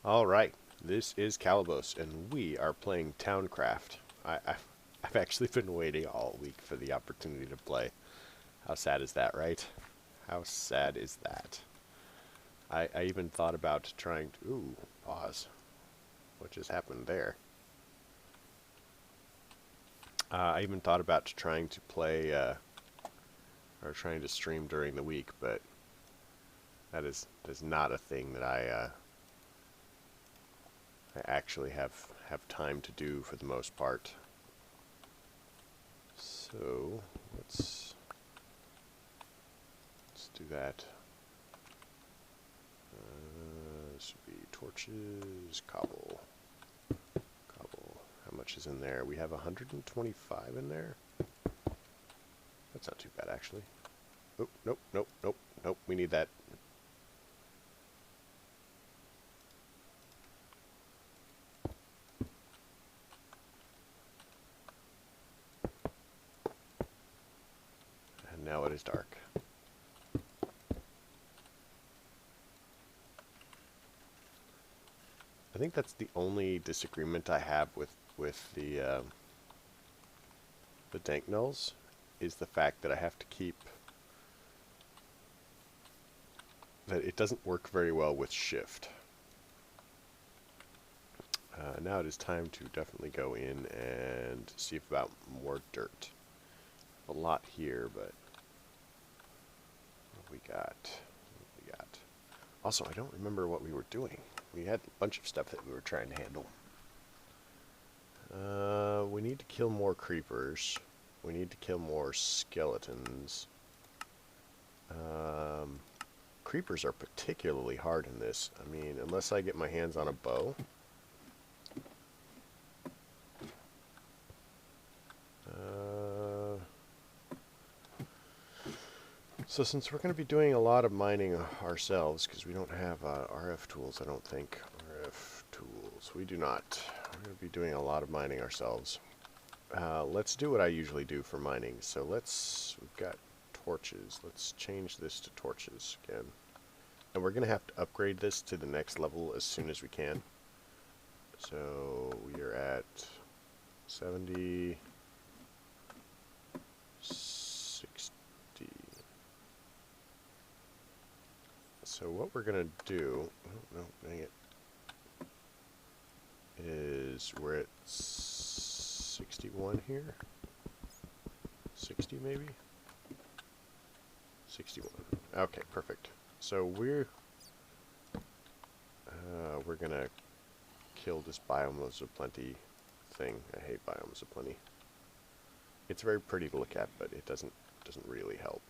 Alright, this is Calibos, and we are playing Towncraft. I've actually been waiting all week for the opportunity to play. How sad is that, right? How sad is that? I even thought about trying to... Ooh, pause. What just happened there? I even thought about trying to play, or trying to stream during the week, but that is not a thing that I actually have time to do for the most part. So let's do that. This would be torches, cobble. How much is in there? We have 125 in there. That's not too bad, actually. Oh, nope. We need that. And now it is dark. I think that's the only disagreement I have with the dank nulls, is the fact that I have to keep that it doesn't work very well with shift. Now it is time to definitely go in and see about more dirt. A lot here, but what we got? Also, I don't remember what we were doing. We had a bunch of stuff that we were trying to handle. We need to kill more creepers. We need to kill more skeletons. Creepers are particularly hard in this. I mean, unless I get my hands on a bow. So since we're going to be doing a lot of mining ourselves, because we don't have RF tools, I don't think. RF tools. We do not. We're going to be doing a lot of mining ourselves. Let's do what I usually do for mining. So we've got torches. Let's change this to torches again. And we're going to have to upgrade this to the next level as soon as we can. So we are at 70, 60. So what we're going to do, oh, no, dang it, is we're at 61 here. 60 maybe? 61. Okay, perfect. So we're going to kill this biomes of plenty thing. I hate biomes of plenty. It's very pretty to look at, but it doesn't really help.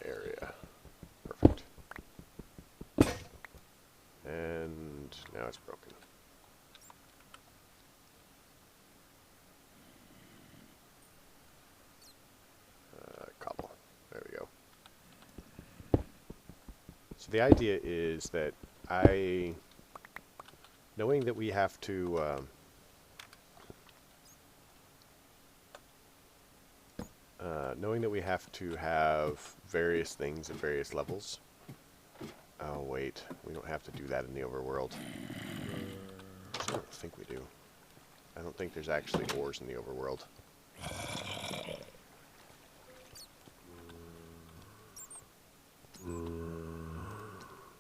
Area. Perfect. And now it's broken. Cobble. There we go. So the idea is that knowing that we have to have various things at various levels. Oh wait, we don't have to do that in the overworld. I don't think we do. I don't think there's actually ores in the overworld.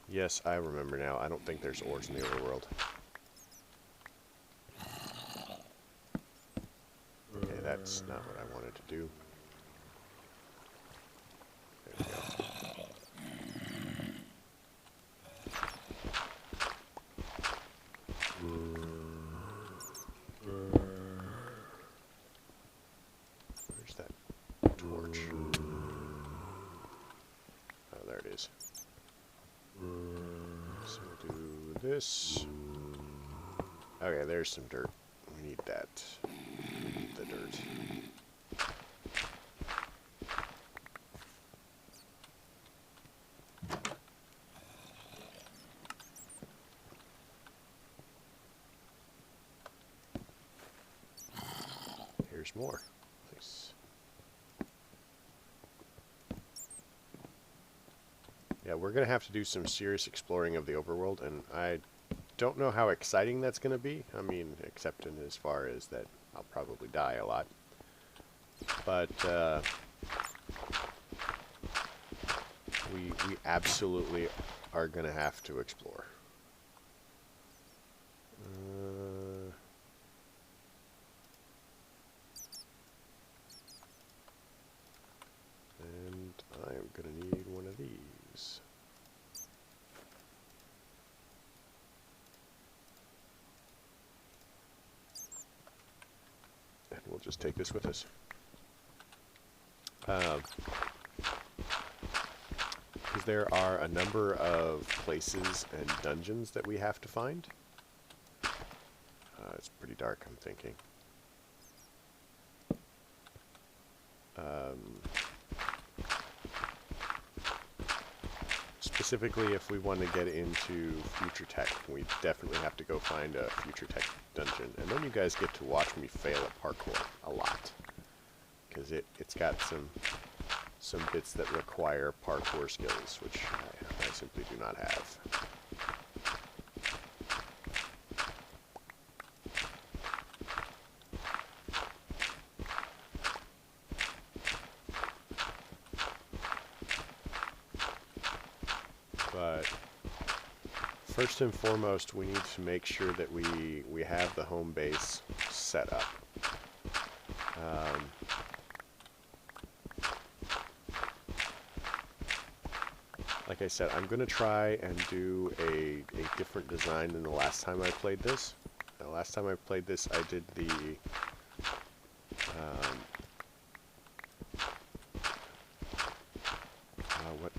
Yes, I remember now. I don't think there's ores in the overworld. Okay, that's not what I wanted to do. There we go. Where's that torch? Oh, there it is. So we'll do this. Okay, there's some dirt. We need that. We need the dirt. Here's more. Nice. Yeah, we're going to have to do some serious exploring of the overworld, and I don't know how exciting that's going to be. I mean, except in as far as that I'll probably die a lot. But we absolutely are going to have to explore. And I am going to need one of these. And we'll just take this with us. Because there are a number of places and dungeons that we have to find. It's pretty dark, I'm thinking. Specifically, if we want to get into future tech, we definitely have to go find a future tech dungeon. And then you guys get to watch me fail at parkour a lot. Because it's got some bits that require parkour skills, which I simply do not have. But first and foremost, we need to make sure that we have the home base set up. Like I said, I'm going to try and do a different design than the last time I played this. The last time I played this, I did the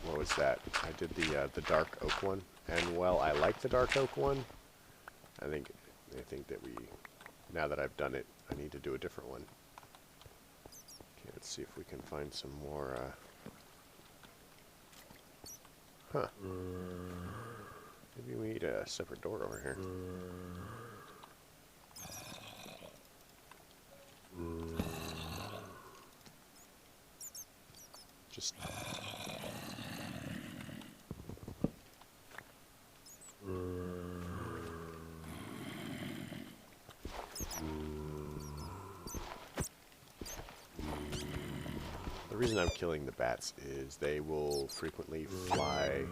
what was that? I did the dark oak one, and while I like the dark oak one, I think that now that I've done it, I need to do a different one. Okay, let's see if we can find some more. Huh. Maybe we need a separate door over here. Just... The reason I'm killing the bats is they will frequently fly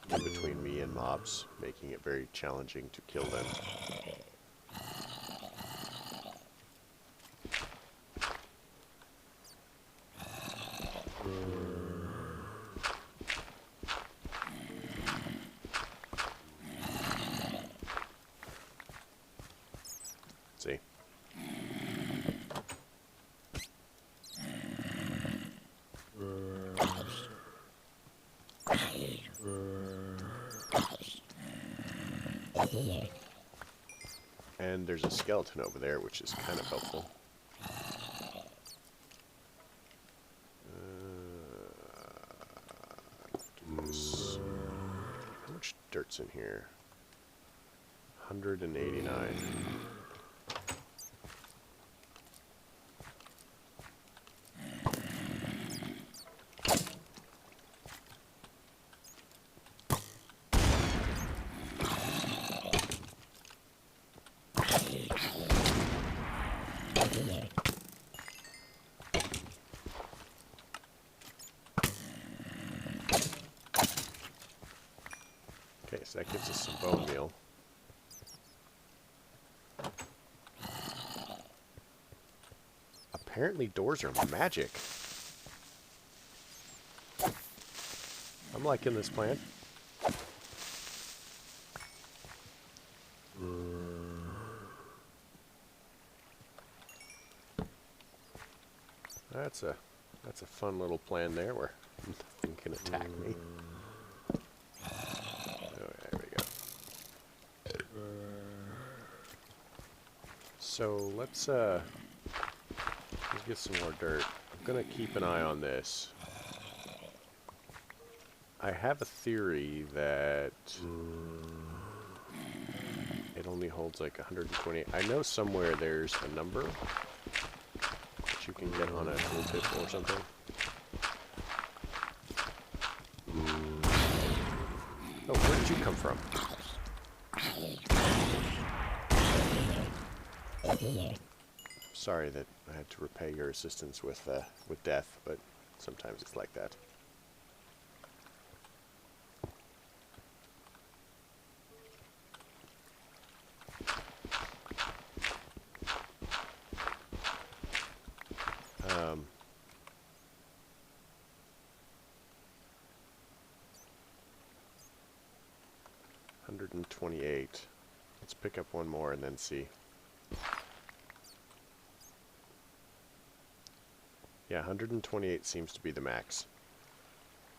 in between me and mobs, making it very challenging to kill them. See? And there's a skeleton over there, which is kind of helpful. How much dirt's in here? 189. Okay, so that gives us some bone meal. Apparently doors are magic. I'm liking this plan. That's a fun little plan there where nothing can attack me. Oh, there we go. So let's get some more dirt. I'm gonna keep an eye on this. I have a theory that it only holds like 120. I know somewhere there's a number that you can get on a tooltip or something. Oh, where did you come from? Sorry that I had to repay your assistance with death, but sometimes it's like that. $128. Let's pick up one more and then see. Yeah, 128 seems to be the max.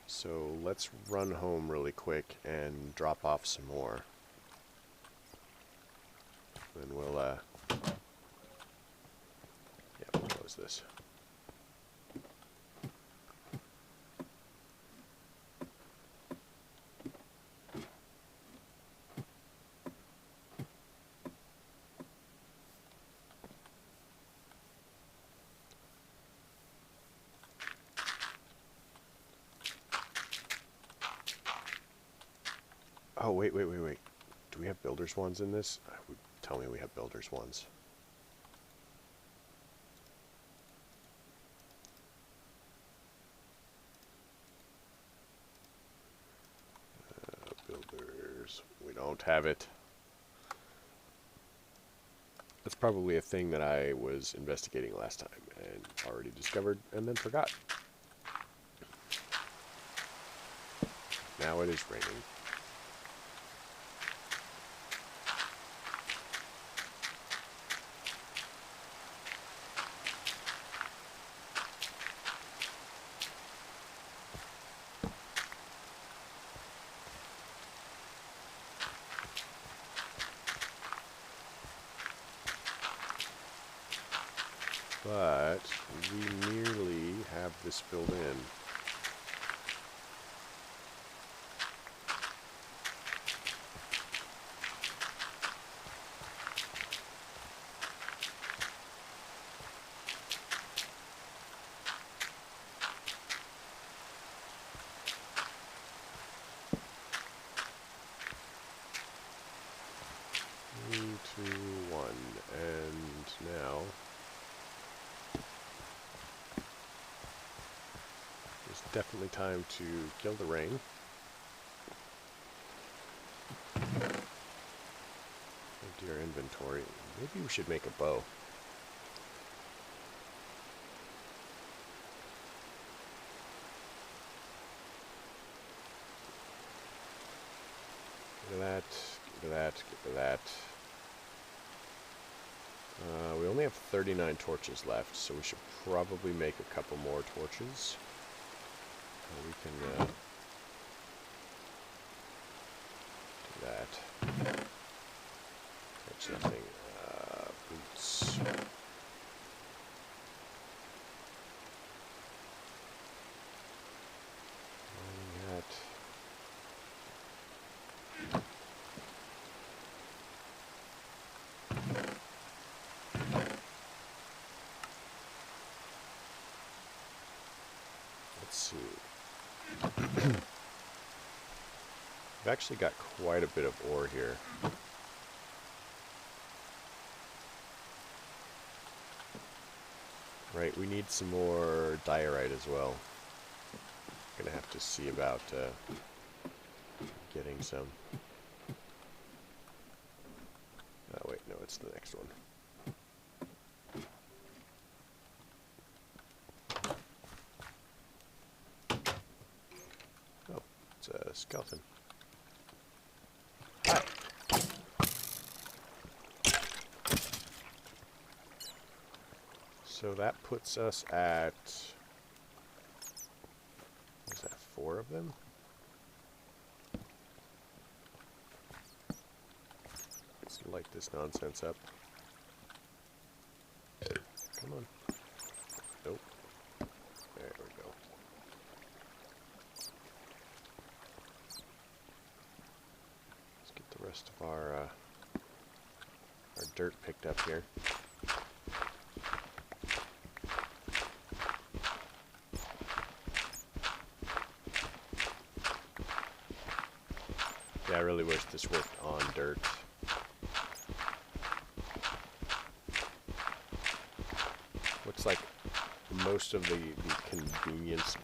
So let's run home really quick and drop off some more. Then we'll, we'll close this. Oh, wait. Do we have builder's ones in this? Tell me we have builder's ones. Builders. We don't have it. That's probably a thing that I was investigating last time and already discovered and then forgot. Now it is raining. But we nearly have this filled in. Three, 2, 1, and now it's definitely time to kill the rain. Empty our inventory. Maybe we should make a bow. Get rid of that, get rid of that, get rid of that. We only have 39 torches left, so we should probably make a couple more torches. We can do that. That's nothing. Boots. Let's see. We've actually got quite a bit of ore here. Right, we need some more diorite as well. Gonna have to see about getting some. Oh wait, no, it's the next one. Oh, it's a skeleton. Hi. So that puts us at, what is that, 4 of them? Let's light this nonsense up. Come on. Nope. There we go. Let's get the rest of our dirt picked up here. Yeah, I really wish this worked on dirt. Looks like most of the convenience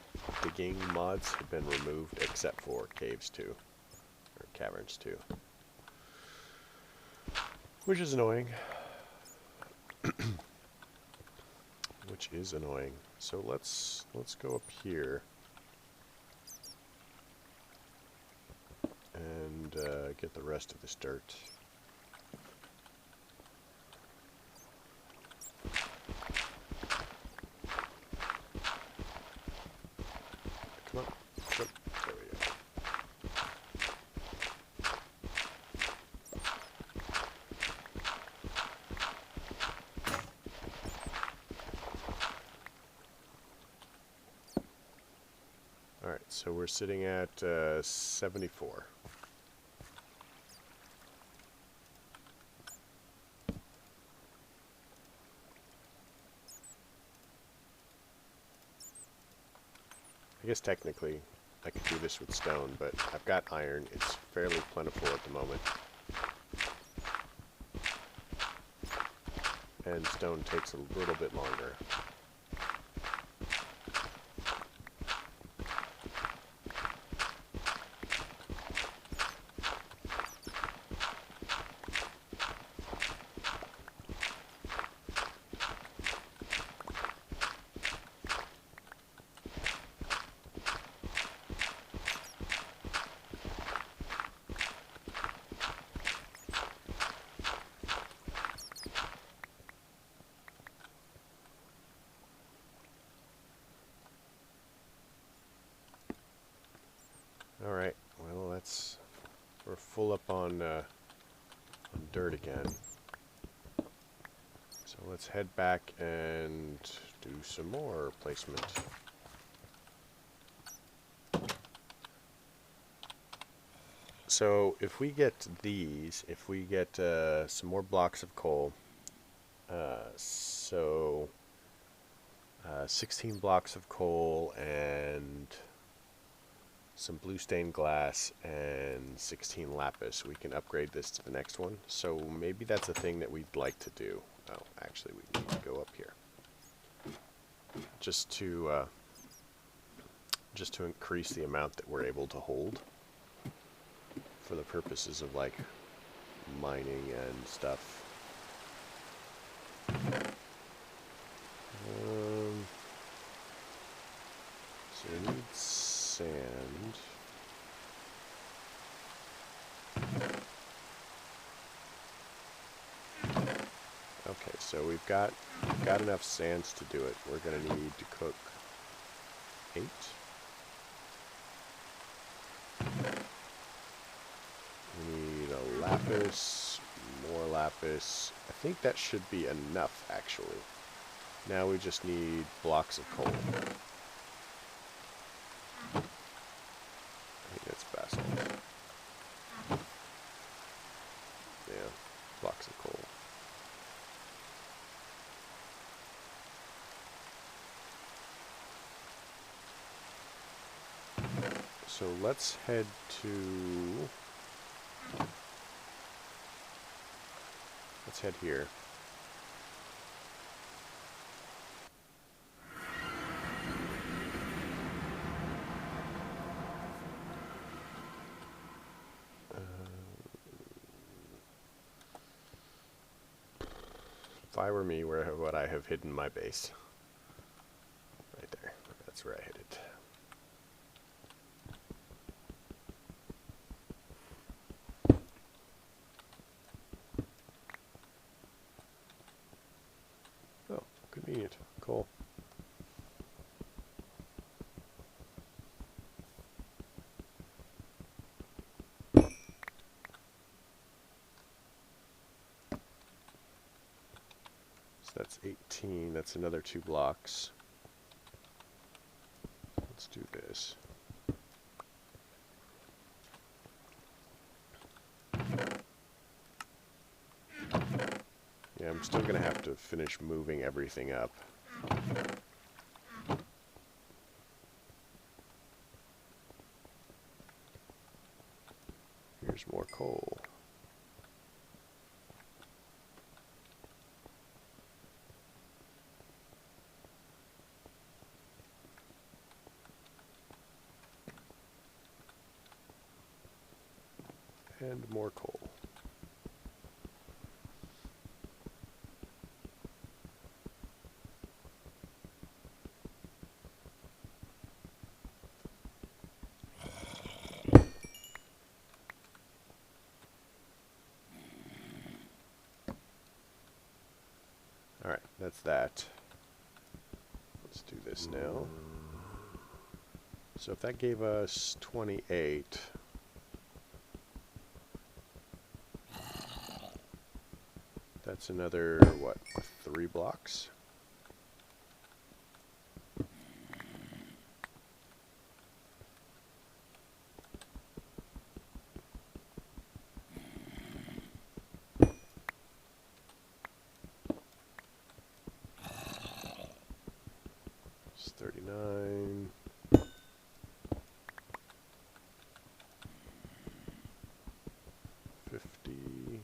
digging mods have been removed except for caves 2, or caverns 2. Which is annoying. Which is annoying. So let's go up here and get the rest of this dirt. Come on. There we go. Alright, so we're sitting at 74. I guess technically I could do this with stone, but I've got iron. It's fairly plentiful at the moment. And stone takes a little bit longer. Alright, well we're full up on dirt again. So let's head back and do some more placement. So if we get these, if we get some more blocks of coal, 16 blocks of coal and some blue stained glass and 16 lapis, we can upgrade this to the next one. So maybe that's a thing that we'd like to do. Oh, actually we need to go up here. Just to increase the amount that we're able to hold for the purposes of like mining and stuff. So we need sand. Okay, so we've got enough sands to do it. We're gonna need to cook 8. We need a lapis, more lapis. I think that should be enough, actually. Now we just need blocks of coal. I think that's basalt. Yeah, blocks of coal. So let's head here. If I were me, where would I have hidden my base? Right there. That's where I hid it. Oh, convenient. Cool. So that's 18. That's another 2 blocks. Let's do this. Yeah, I'm still gonna have to finish moving everything up. Here's There's more coal. And more coal. Alright, that's that. Let's do this now. So if that gave us 28, that's another, what, 3 blocks? It's 39. 50.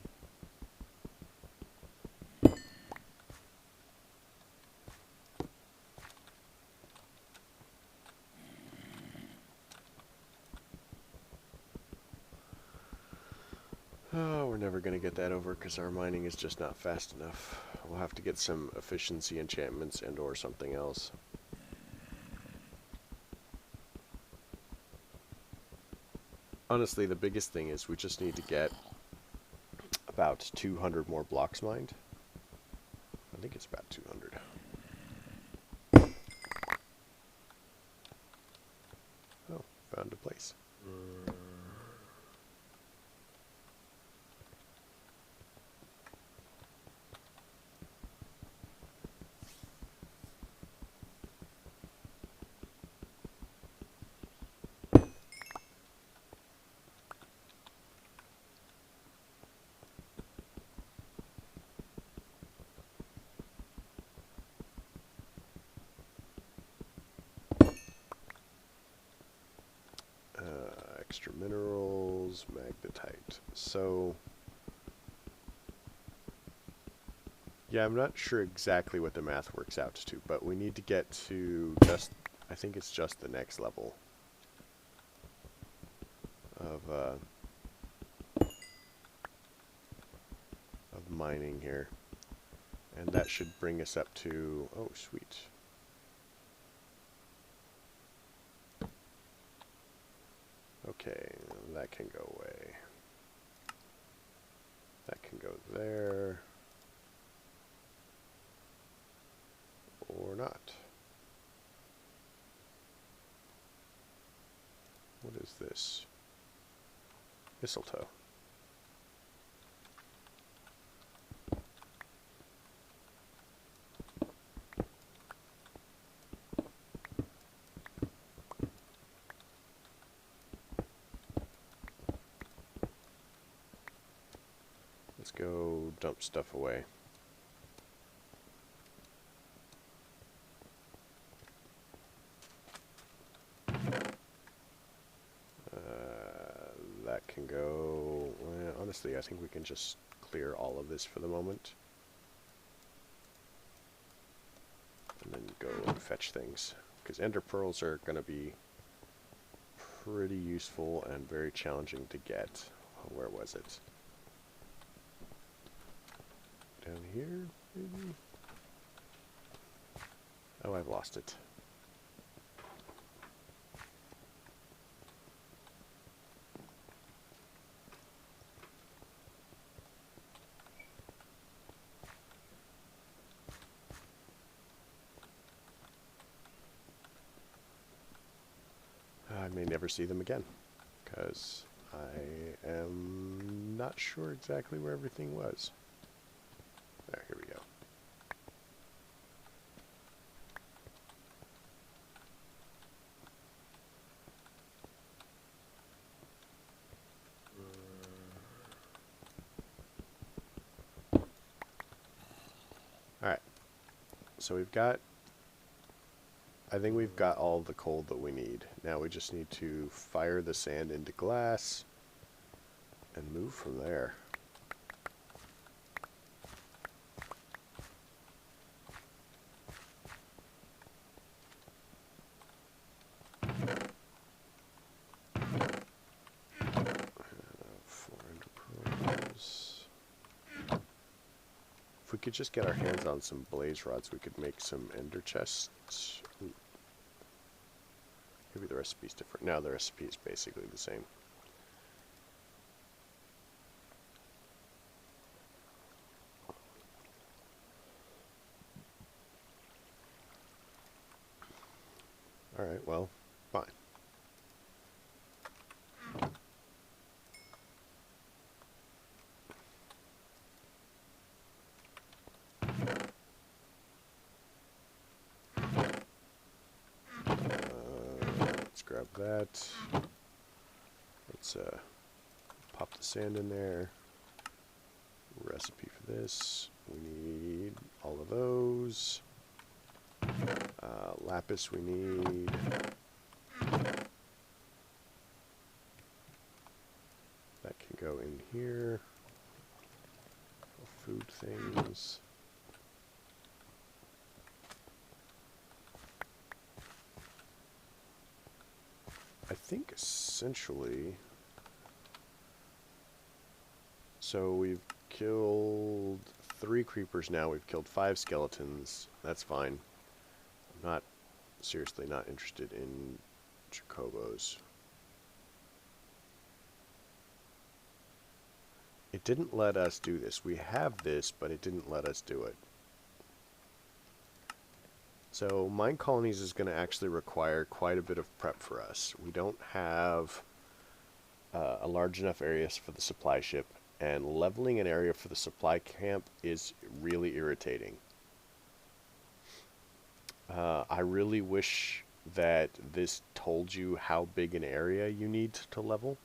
Oh, we're never going to get that over because our mining is just not fast enough. We'll have to get some efficiency enchantments and or something else. Honestly, the biggest thing is we just need to get about 200 more blocks mined. I think it's about 200. Oh, found a place. Extra minerals, magnetite. So, yeah, I'm not sure exactly what the math works out to, but we need to get to just, I think it's just the next level of mining here. And that should bring us up to, oh, sweet. Okay, that can go away. That can go there. Or not. What is this? Mistletoe. Let's go dump stuff away. That can go, well, honestly, I think we can just clear all of this for the moment. And then go and fetch things. Because ender pearls are going to be pretty useful and very challenging to get. Oh, where was it? Down here, maybe? Oh, I've lost it. I may never see them again, because I am not sure exactly where everything was. There, here we go. Alright, so we've got, I think we've got all the coal that we need. Now we just need to fire the sand into glass and move from there. If we could just get our hands on some blaze rods, we could make some ender chests. Ooh. Maybe the recipe's different. No, the recipe is basically the same. Alright, well, fine. Let's grab that. Let's pop the sand in there. Recipe for this. We need all of those. Lapis we need. That can go in here. Food things. I think essentially, so we've killed 3 creepers now, we've killed 5 skeletons, that's fine. I'm seriously not interested in chocobos. It didn't let us do this. We have this, but it didn't let us do it. So mine colonies is going to actually require quite a bit of prep for us. We don't have a large enough area for the supply ship, and leveling an area for the supply camp is really irritating. I really wish that this told you how big an area you need to level,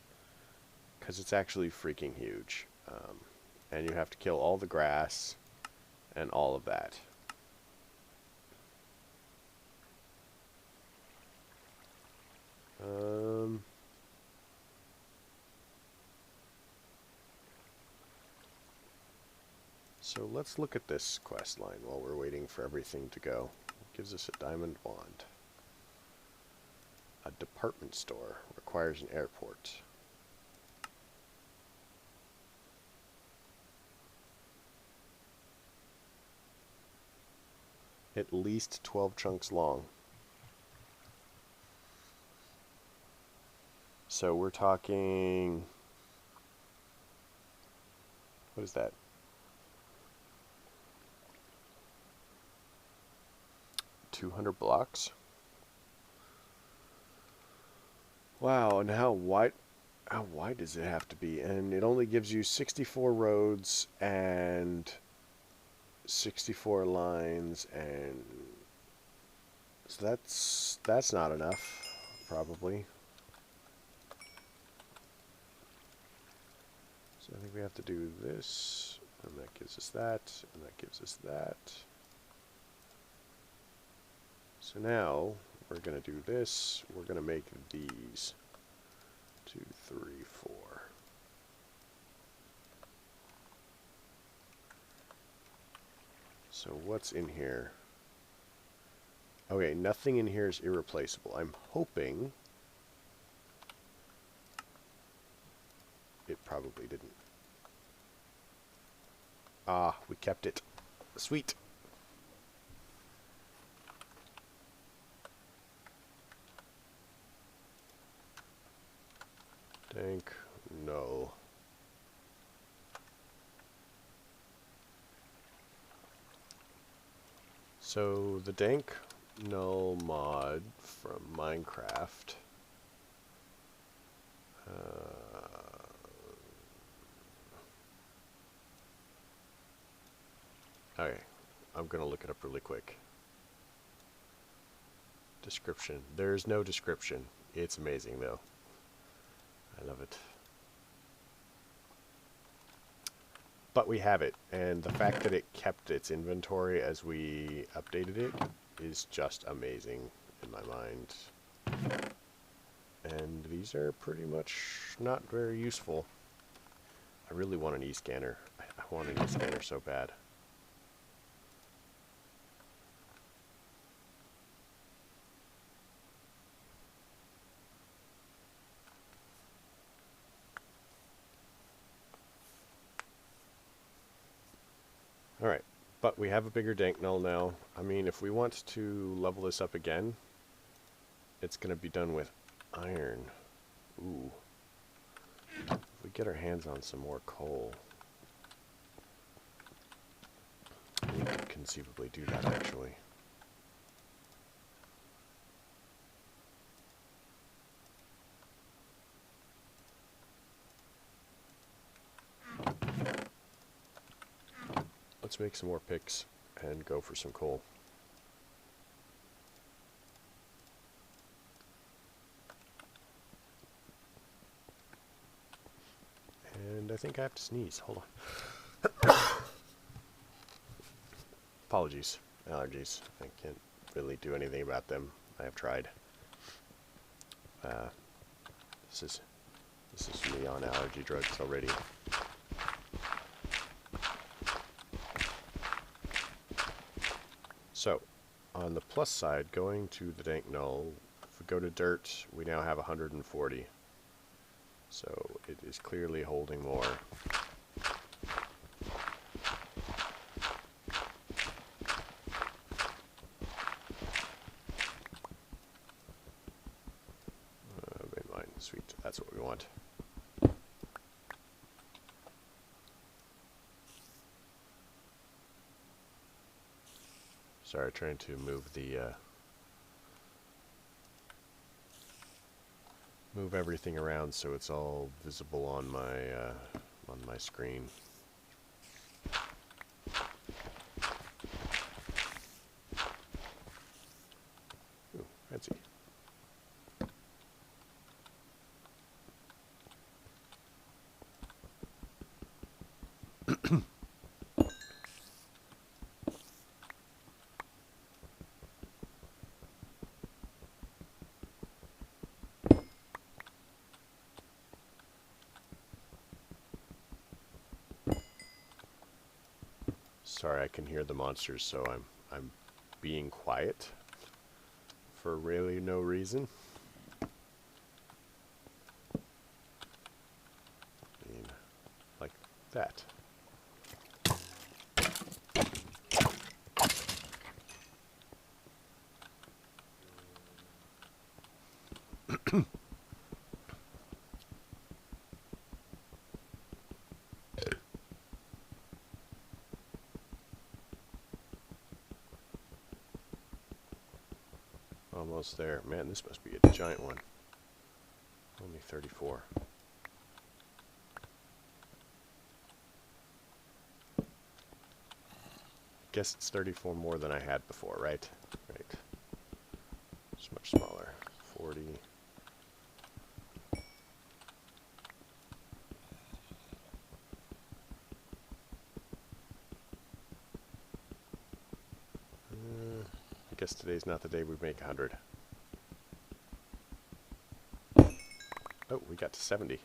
because it's actually freaking huge. And you have to kill all the grass and all of that. So let's look at this quest line while we're waiting for everything to go. It gives us a diamond wand. A department store requires an airport. At least 12 chunks long. So we're talking, what is that? $200 blocks? Wow, and how wide does it have to be? And it only gives you 64 roads and 64 lines, and so that's not enough, probably. So I think we have to do this, and that gives us that, and that gives us that. So now we're going to do this. We're going to make these 2, 3, 4. So what's in here? Okay, nothing in here is irreplaceable. I'm hoping it probably didn't. Ah, we kept it. Sweet. Dank, no. So the dank null mod from Minecraft. Okay, I'm gonna look it up really quick. Description. There's no description. It's amazing though. I love it. But we have it, and the fact that it kept its inventory as we updated it is just amazing in my mind. And these are pretty much not very useful. I really want an e-scanner. I want an e-scanner so bad. Alright, but we have a bigger dank null now. I mean, if we want to level this up again, it's going to be done with iron. Ooh. If we get our hands on some more coal, we could conceivably do that, actually. Let's make some more picks and go for some coal. And I think I have to sneeze. Hold on. Apologies. Allergies. I can't really do anything about them. I have tried. This is me on allergy drugs already. So, on the plus side, going to the dank null, if we go to dirt, we now have 140. So, it is clearly holding more. Mainline, sweet, that's what we want. Sorry, trying to move the move everything around so it's all visible on my screen. Ooh, fancy. Sorry, I can hear the monsters, so I'm being quiet for really no reason. I mean, like that. Almost there. Man, this must be a giant one. Only 34. Guess it's 34 more than I had before, right? Right. It's much smaller. 40. I guess today's not the day we make 100. Oh, we got to 70.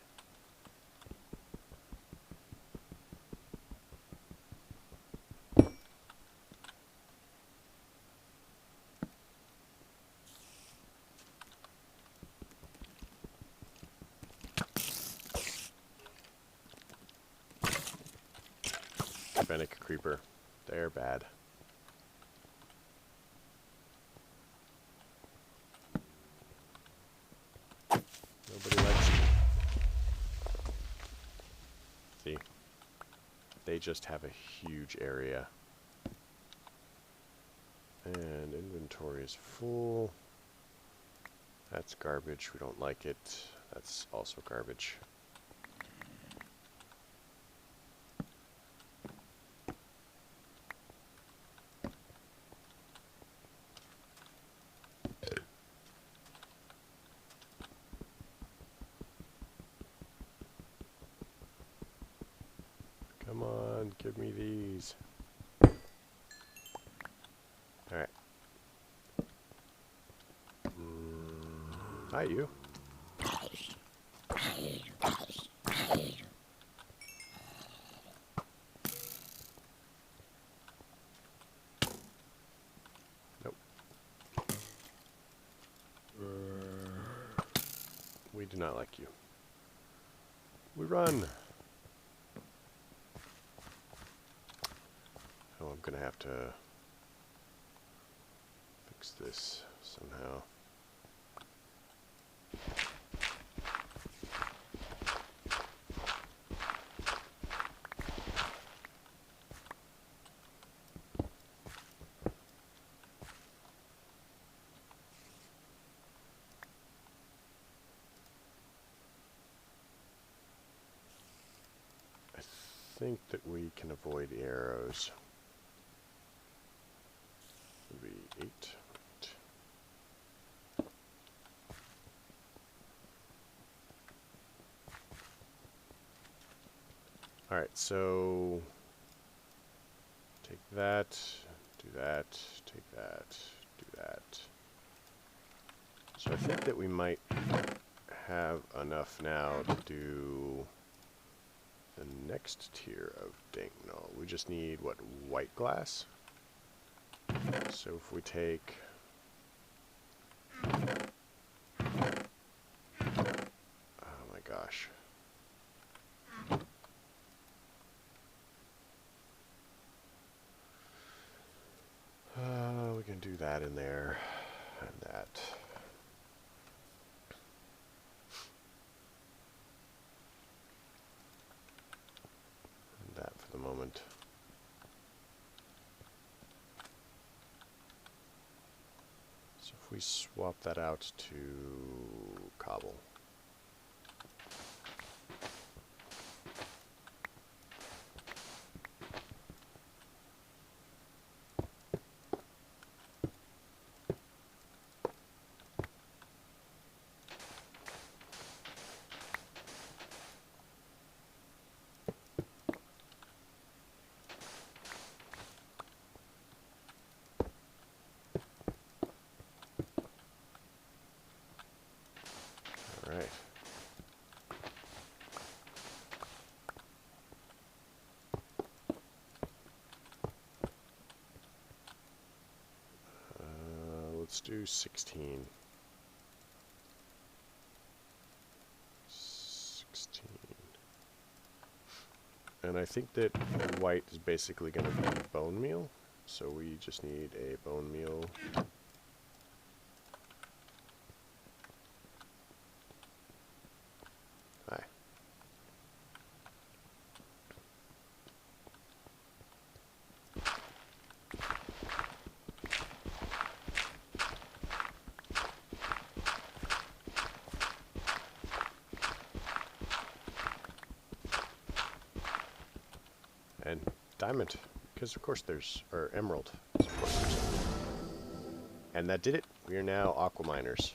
Fennec creeper. They're bad. Nobody likes them. See? They just have a huge area. And inventory is full. That's garbage. We don't like it. That's also garbage. Come on, give me these. Alright. Hi, you. We do not like you. We run! Oh, I'm gonna have to fix this somehow. I think that we can avoid arrows. Maybe 8. Alright, so take that, do that, take that, do that. So I think that we might have enough now to do the next tier of dink. No, we just need, what, white glass? So if we take... Oh my gosh. We can do that in there, and that. And that for the moment. So if we swap that out to cobble. Alright. Let's do 16. 16. And I think that white is basically going to be bone meal. So we just need a bone meal. Hi. And diamond, because of course there's, or emerald, of course there's. And that did it. We are now aqua miners,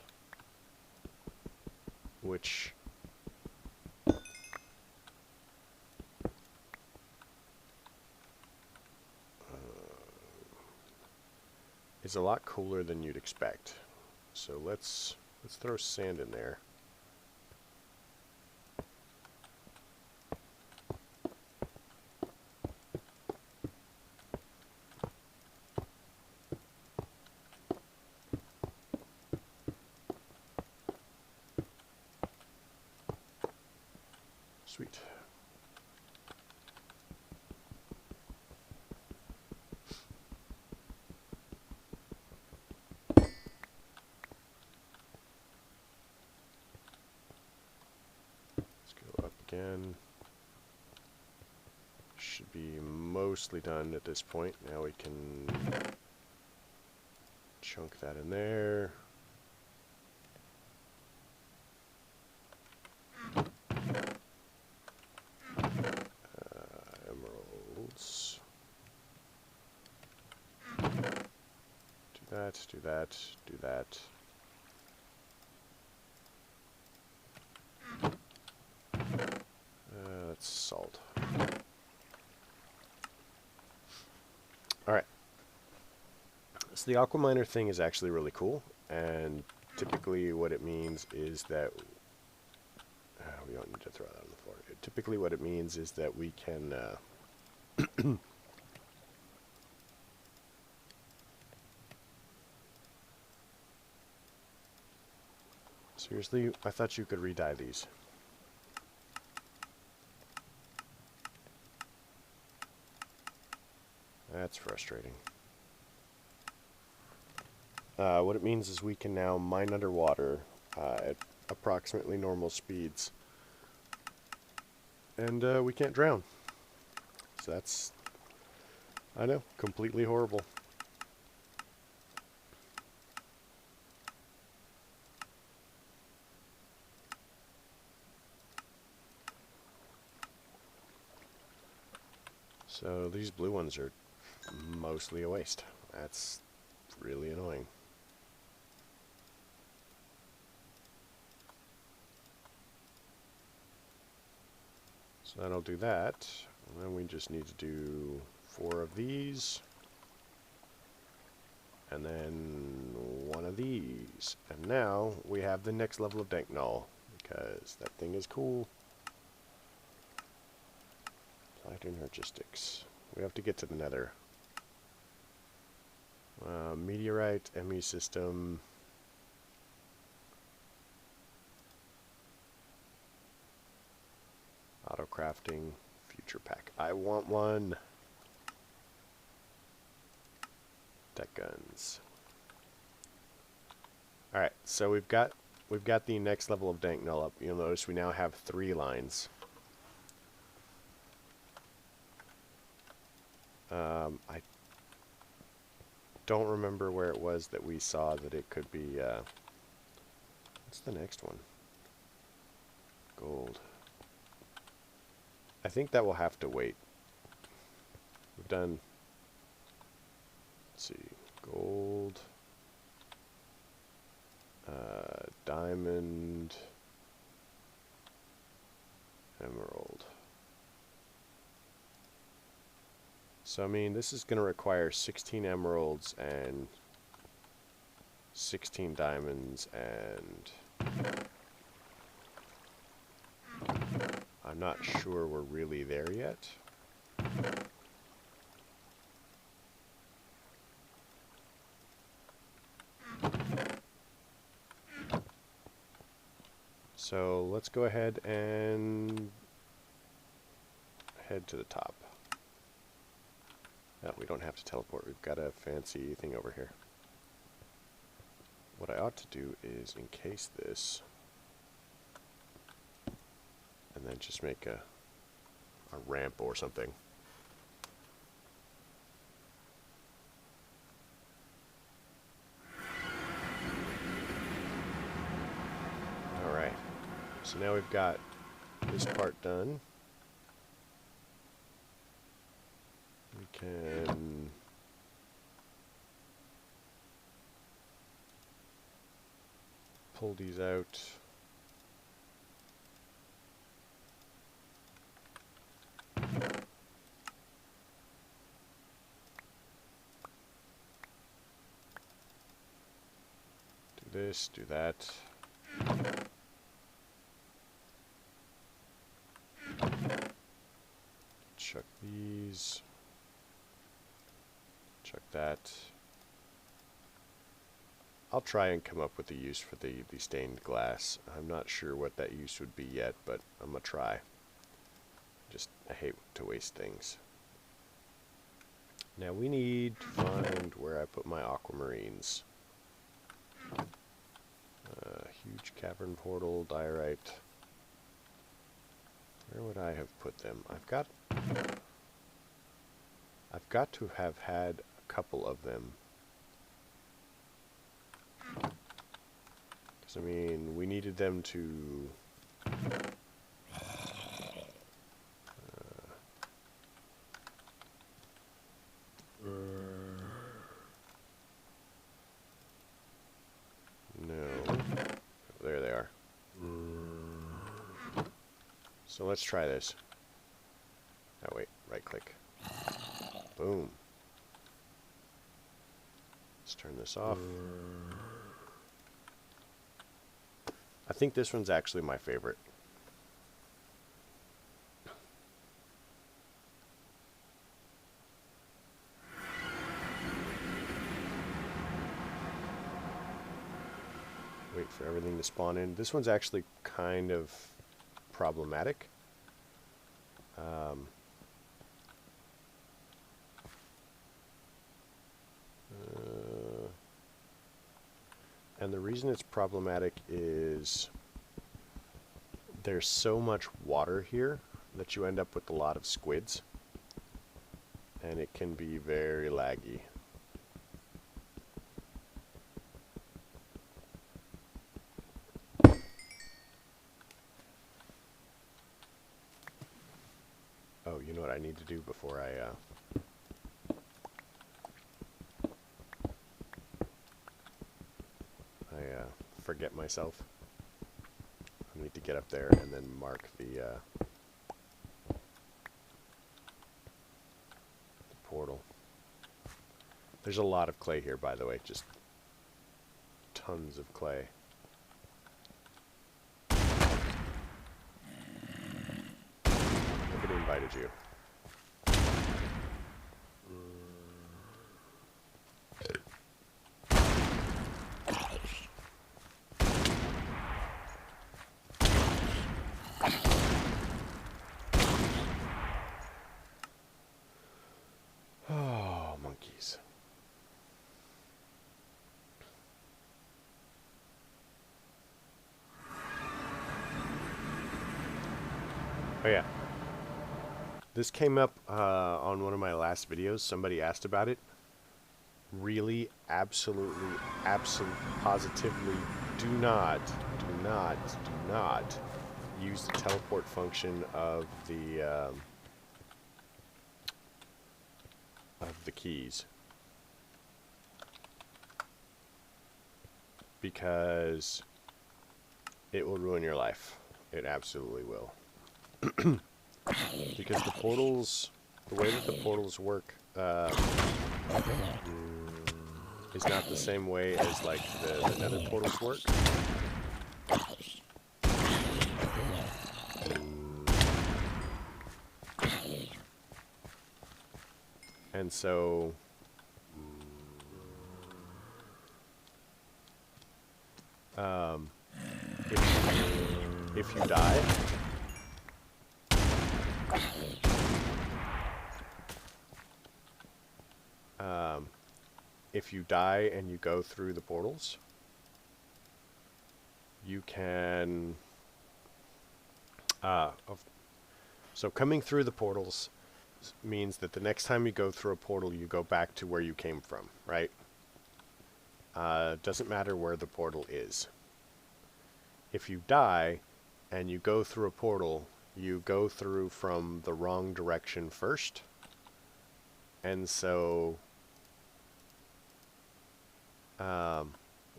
which is a lot cooler than you'd expect. So let's throw sand in there. Sweet. Let's go up again. Should be mostly done at this point. Now we can chunk that in there. Emeralds. Do that, do that, do that. That's salt. Alright. So the aquaminer thing is actually really cool, and typically what it means is that we don't need to throw that on the floor. Typically what it means is that we can so Seriously, I thought you could re-dye these. That's frustrating. What it means is we can now mine underwater at approximately normal speeds. And we can't drown. So that's, I know, completely horrible. So these blue ones are mostly a waste. That's really annoying. So that'll do that. And then we just need to do 4 of these. And then 1 of these. And now we have the next level of dank null, because that thing is cool. Applied energistics. We have to get to the nether. Meteorite, ME system. Auto crafting, future pack. I want one. Tech guns. All right, so we've got the next level of dank null up. You'll notice we now have 3 lines. I don't remember where it was that we saw that it could be. What's the next one? Gold. I think that will have to wait. We've done, let's see, gold, diamond, emerald. So I mean, this is going to require 16 emeralds and 16 diamonds, and I'm not sure we're really there yet. So let's go ahead and head to the top. No, we don't have to teleport. We've got a fancy thing over here. What I ought to do is encase this and then just make a ramp or something. Alright, so now we've got this part done. We can pull these out. Do this, do that. Chuck these. Chuck that. I'll try and come up with a use for the stained glass. I'm not sure what that use would be yet, but I'm gonna try. I hate to waste things. Now we need to find where I put my aquamarines. Huge cavern portal, diorite. Where would I have put them? I've got to have had a couple of them. Because, I mean, we needed them to... no. There they are. So let's try this. Oh wait, right click. Boom. Let's turn this off. I think this one's actually my favorite. Wait, wait for everything to spawn in. This one's actually kind of problematic. And the reason it's problematic is there's so much water here that you end up with a lot of squids, and it can be very laggy. Oh, you know what I need to do before I forget myself? I need to get up there and then mark the portal. There's a lot of clay here, by the way, just tons of clay. Nobody invited you. Oh, monkeys. Oh yeah. This came up on one of my last videos. Somebody asked about it. Really, absolutely, positively do not use the teleport function of the keys, because it will ruin your life. It absolutely will. Because the portals, the way that the portals work, is not the same way as like the nether portals work. And so if you die, if you die and you go through the portals, you can so coming through the portals means that the next time you go through a portal, you go back to where you came from, right? Doesn't matter where the portal is. If you die and you go through a portal, you go through from the wrong direction first. And so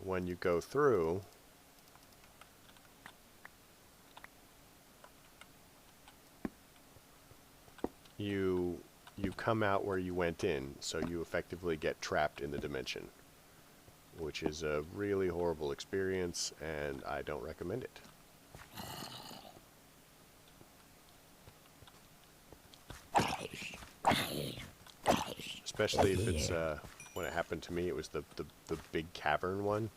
when you go through, you come out where you went in, so you effectively get trapped in the dimension, which is a really horrible experience, and I don't recommend it. Especially if it's, when it happened to me, it was the big cavern one.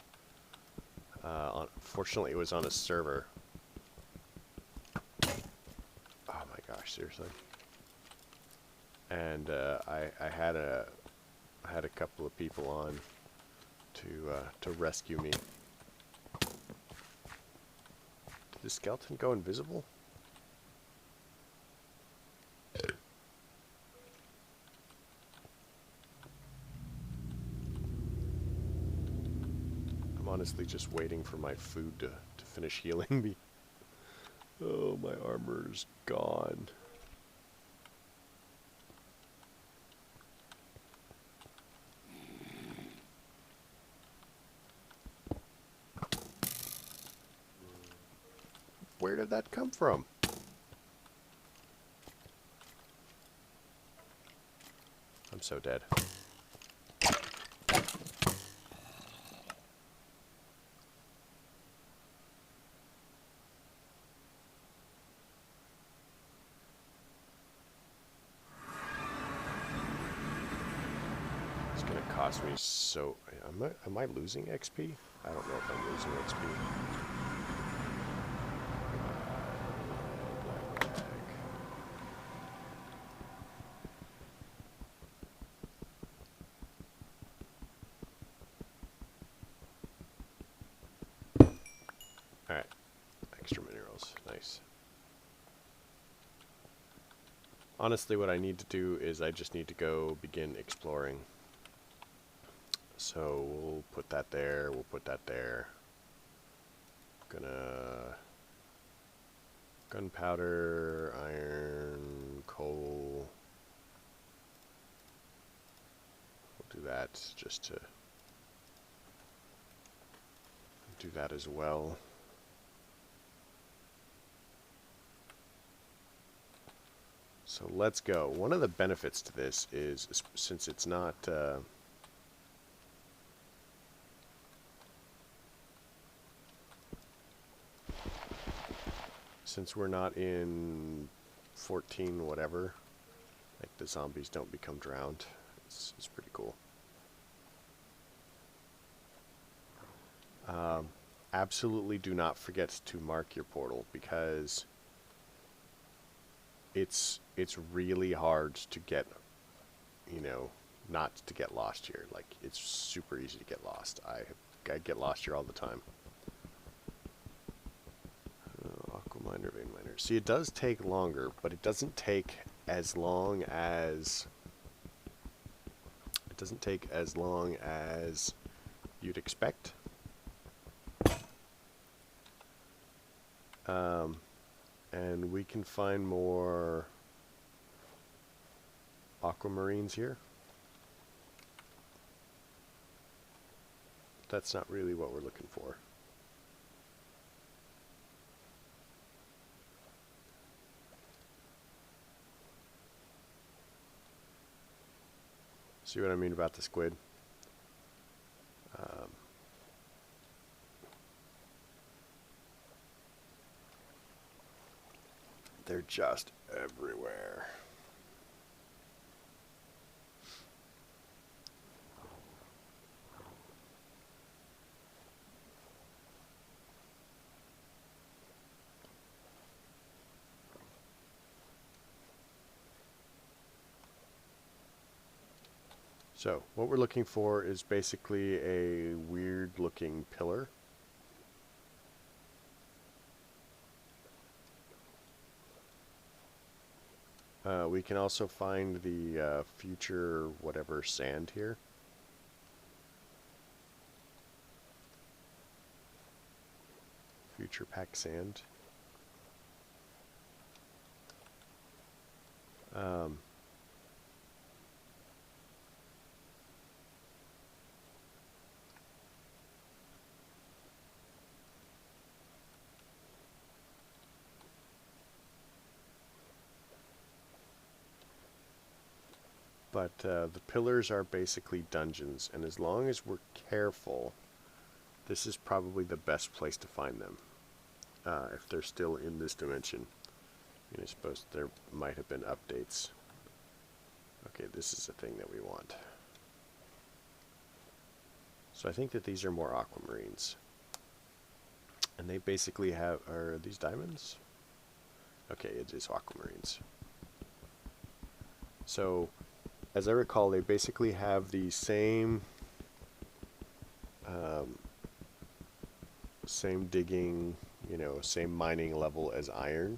Fortunately, it was on a server. Oh my gosh, seriously. And I had a couple of people on to rescue me. Did the skeleton go invisible? I'm honestly just waiting for my food to finish healing me. Oh, my armor's gone. Where did that come from? I'm so dead. It's gonna cost me so... Am I losing XP? I don't know if I'm losing XP. Alright. Extra minerals. Nice. Honestly, what I need to do is I just need to go begin exploring. So we'll put that there, we'll put that there. Gonna... Gunpowder, iron, coal. We'll do that just to do that as well. So let's go. One of the benefits to this is, since it's not... since we're not in 14 whatever, like the zombies don't become drowned, it's pretty cool. Absolutely do not forget to mark your portal, because it's really hard to get, you know, not to get lost here. Like, it's super easy to get lost. I get lost here all the time. Aquaminer, vein miner. See, it does take longer, but it doesn't take as long as... It doesn't take as long as you'd expect. And we can find more aquamarines here. That's not really what we're looking for. See what I mean about the squid? They're just everywhere. So, what we're looking for is basically a weird looking pillar. We can also find the future whatever sand here. Future pack sand. But the pillars are basically dungeons, and as long as we're careful, this is probably the best place to find them. If they're still in this dimension. I mean, I suppose there might have been updates. Okay, this is the thing that we want. So I think that these are more aquamarines. And they basically have... Are these diamonds? Okay, it is aquamarines. So... as I recall, they basically have the same same digging, you know, same mining level as iron,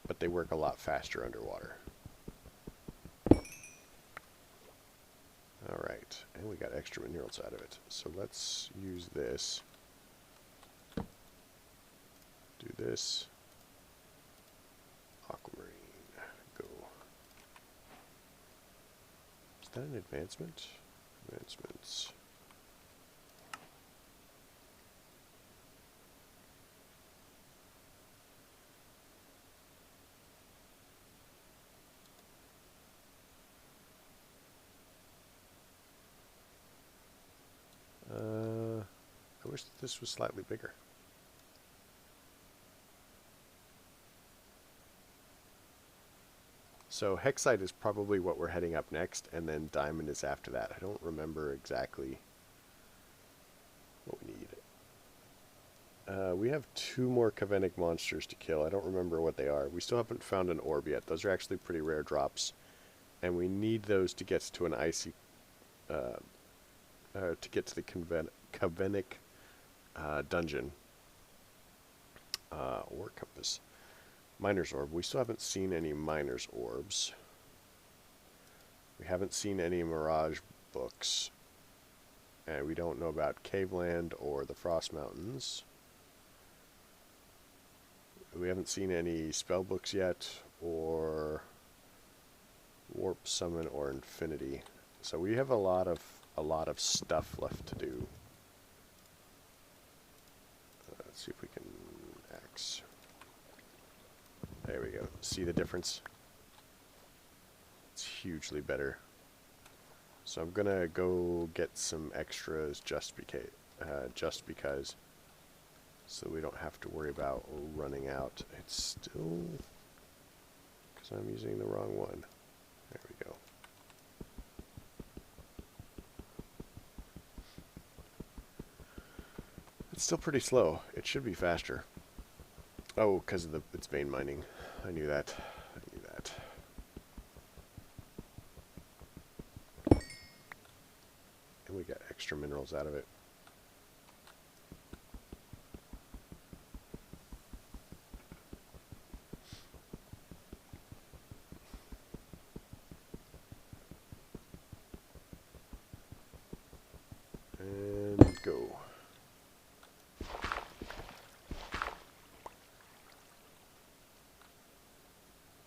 but they work a lot faster underwater. Alright, and we got extra minerals out of it. So let's use this. Do this. Aquamarine. Go. Is that an advancement? Advancements. I wish that this was slightly bigger. So Hexite is probably what we're heading up next, and then Diamond is after that. I don't remember exactly what we need. We have 2 more Kavenic monsters to kill. I don't remember what they are. We still haven't found an orb yet. Those are actually pretty rare drops. And we need those to get to an icy... to get to the Kavenic dungeon. Or compass. Miner's orb. We still haven't seen any miner's orbs. We haven't seen any mirage books. And we don't know about Caveland or the Frost Mountains. We haven't seen any spell books yet, or Warp Summon or Infinity. So we have a lot of stuff left to do. Let's see if we can X. There we go. See the difference? It's hugely better. So I'm gonna go get some extras just because, so we don't have to worry about running out. It's still, because I'm using the wrong one. There we go. It's still pretty slow. It should be faster. Oh, because of it's vein mining. I knew that. And we got extra minerals out of it. And go.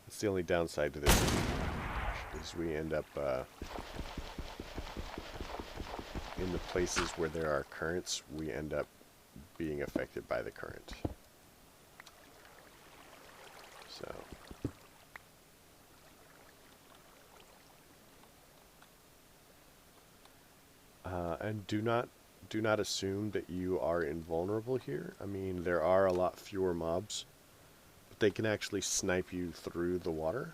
That's the only downside to this is we end up in the places where there are currents, we end up being affected by the current. So and do not assume that you are invulnerable here. I mean, there are a lot fewer mobs, but they can actually snipe you through the water,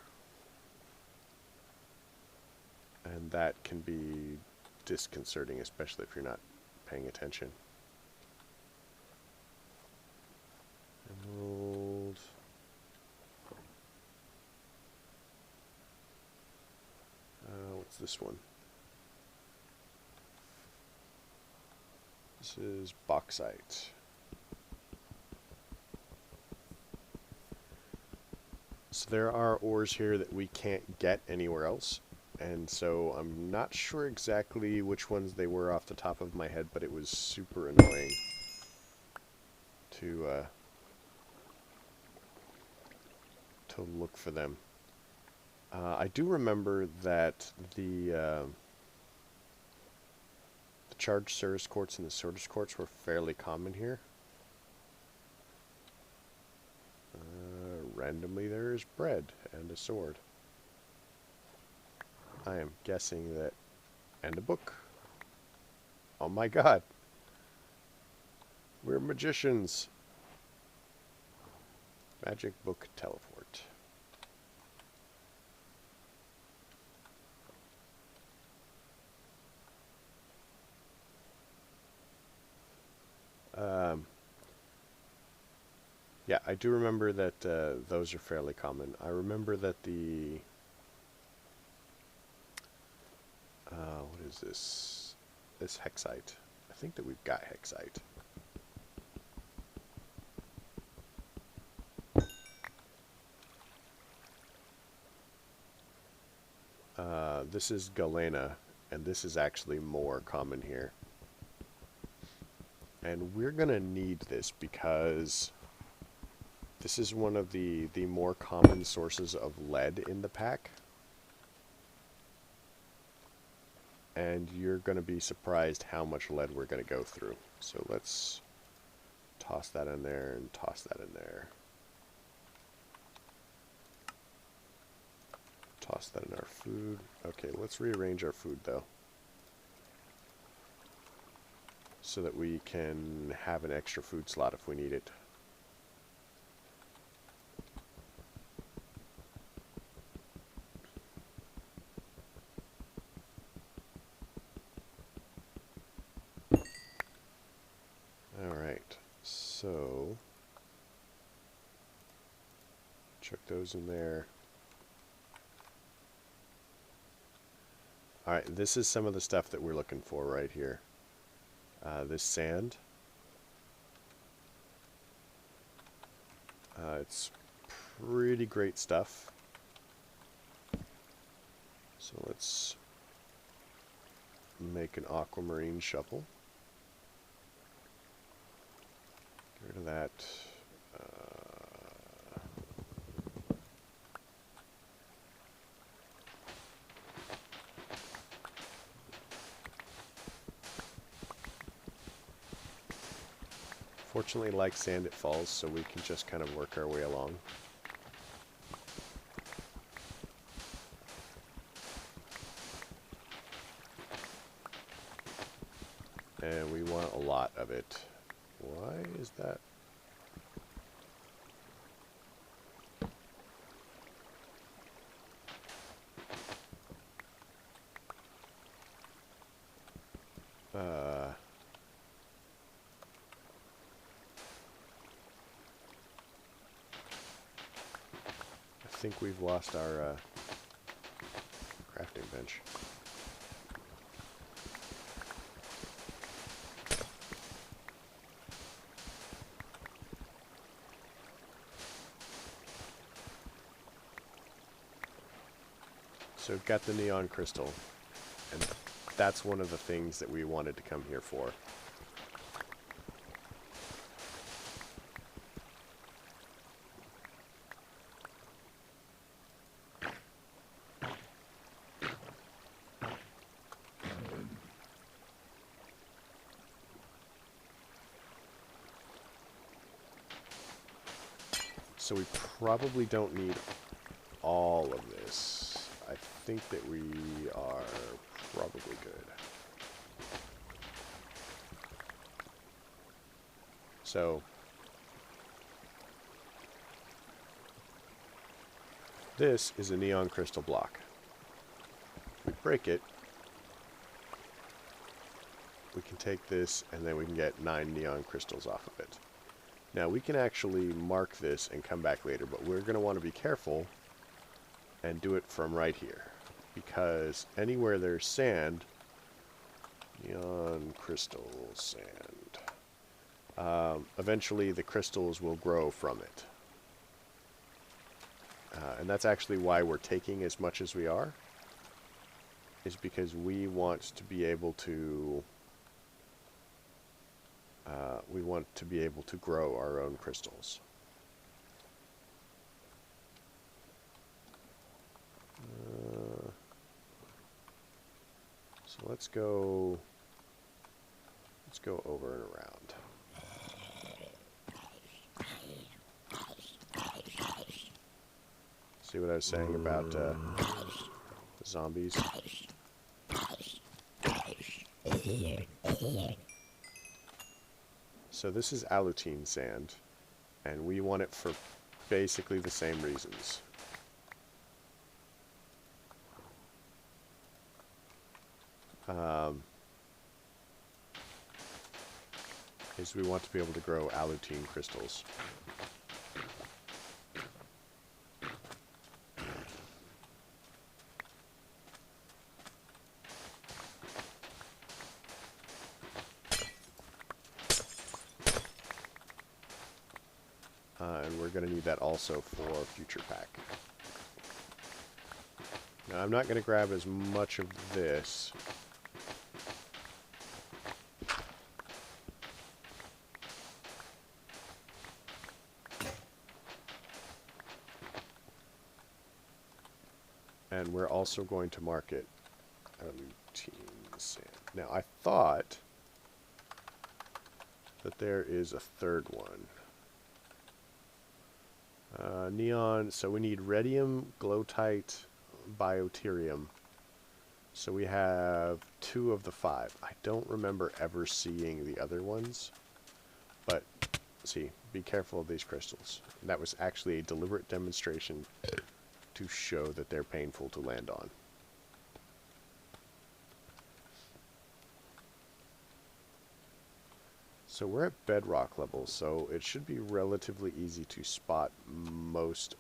and that can be disconcerting, especially if you're not paying attention. Emerald. What's this one? This is bauxite. So there are ores here that we can't get anywhere else. And so I'm not sure exactly which ones they were off the top of my head, but it was super annoying to look for them. I do remember that the charged Cirrus quartz and the Sortis quartz were fairly common here. Randomly there is bread and a sword. I am guessing that... and a book. Oh my god. We're magicians. Magic book teleport. Yeah, I do remember that those are fairly common. I remember that the... what is this? This hexite. I think that we've got hexite. This is galena, and this is actually more common here. And we're gonna need this because this is one of the more common sources of lead in the pack. And you're going to be surprised how much lead we're going to go through. So let's toss that in there and toss that in there. Toss that in our food. Okay, let's rearrange our food though, so that we can have an extra food slot if we need it. So, chuck those in there. Alright, this is some of the stuff that we're looking for right here. This sand. It's pretty great stuff. So let's make an aquamarine shovel. Get rid of that. Fortunately, like sand, it falls, so we can just kind of work our way along. And we want a lot of it. Why is that? I think we've lost our crafting bench. So we've got the neon crystal, and that's one of the things that we wanted to come here for. So we probably don't need all of this. I think that we are probably good. So this is a neon crystal block. If we break it, we can take this and then we can get 9 neon crystals off of it. Now we can actually mark this and come back later, but we're going to want to be careful and do it from right here, because anywhere there's sand, neon crystal sand, eventually the crystals will grow from it. And that's actually why we're taking as much as we are, is because we want to be able to grow our own crystals. So let's go over and around. See what I was saying about the zombies? So this is alutine sand, and we want it for basically the same reasons. Is we want to be able to grow alutine crystals. And we're going to need that also for future pack. Now I'm not going to grab as much of this. And we're also going to market alutine sand. Now I thought that there is a third one. Neon, so we need rhodium, glowtite, bioterium. So we have 2 of the 5. I don't remember ever seeing the other ones, but see, be careful of these crystals. That was actually a deliberate demonstration to show that they're painful to land on. So we're at bedrock level, so it should be relatively easy to spot most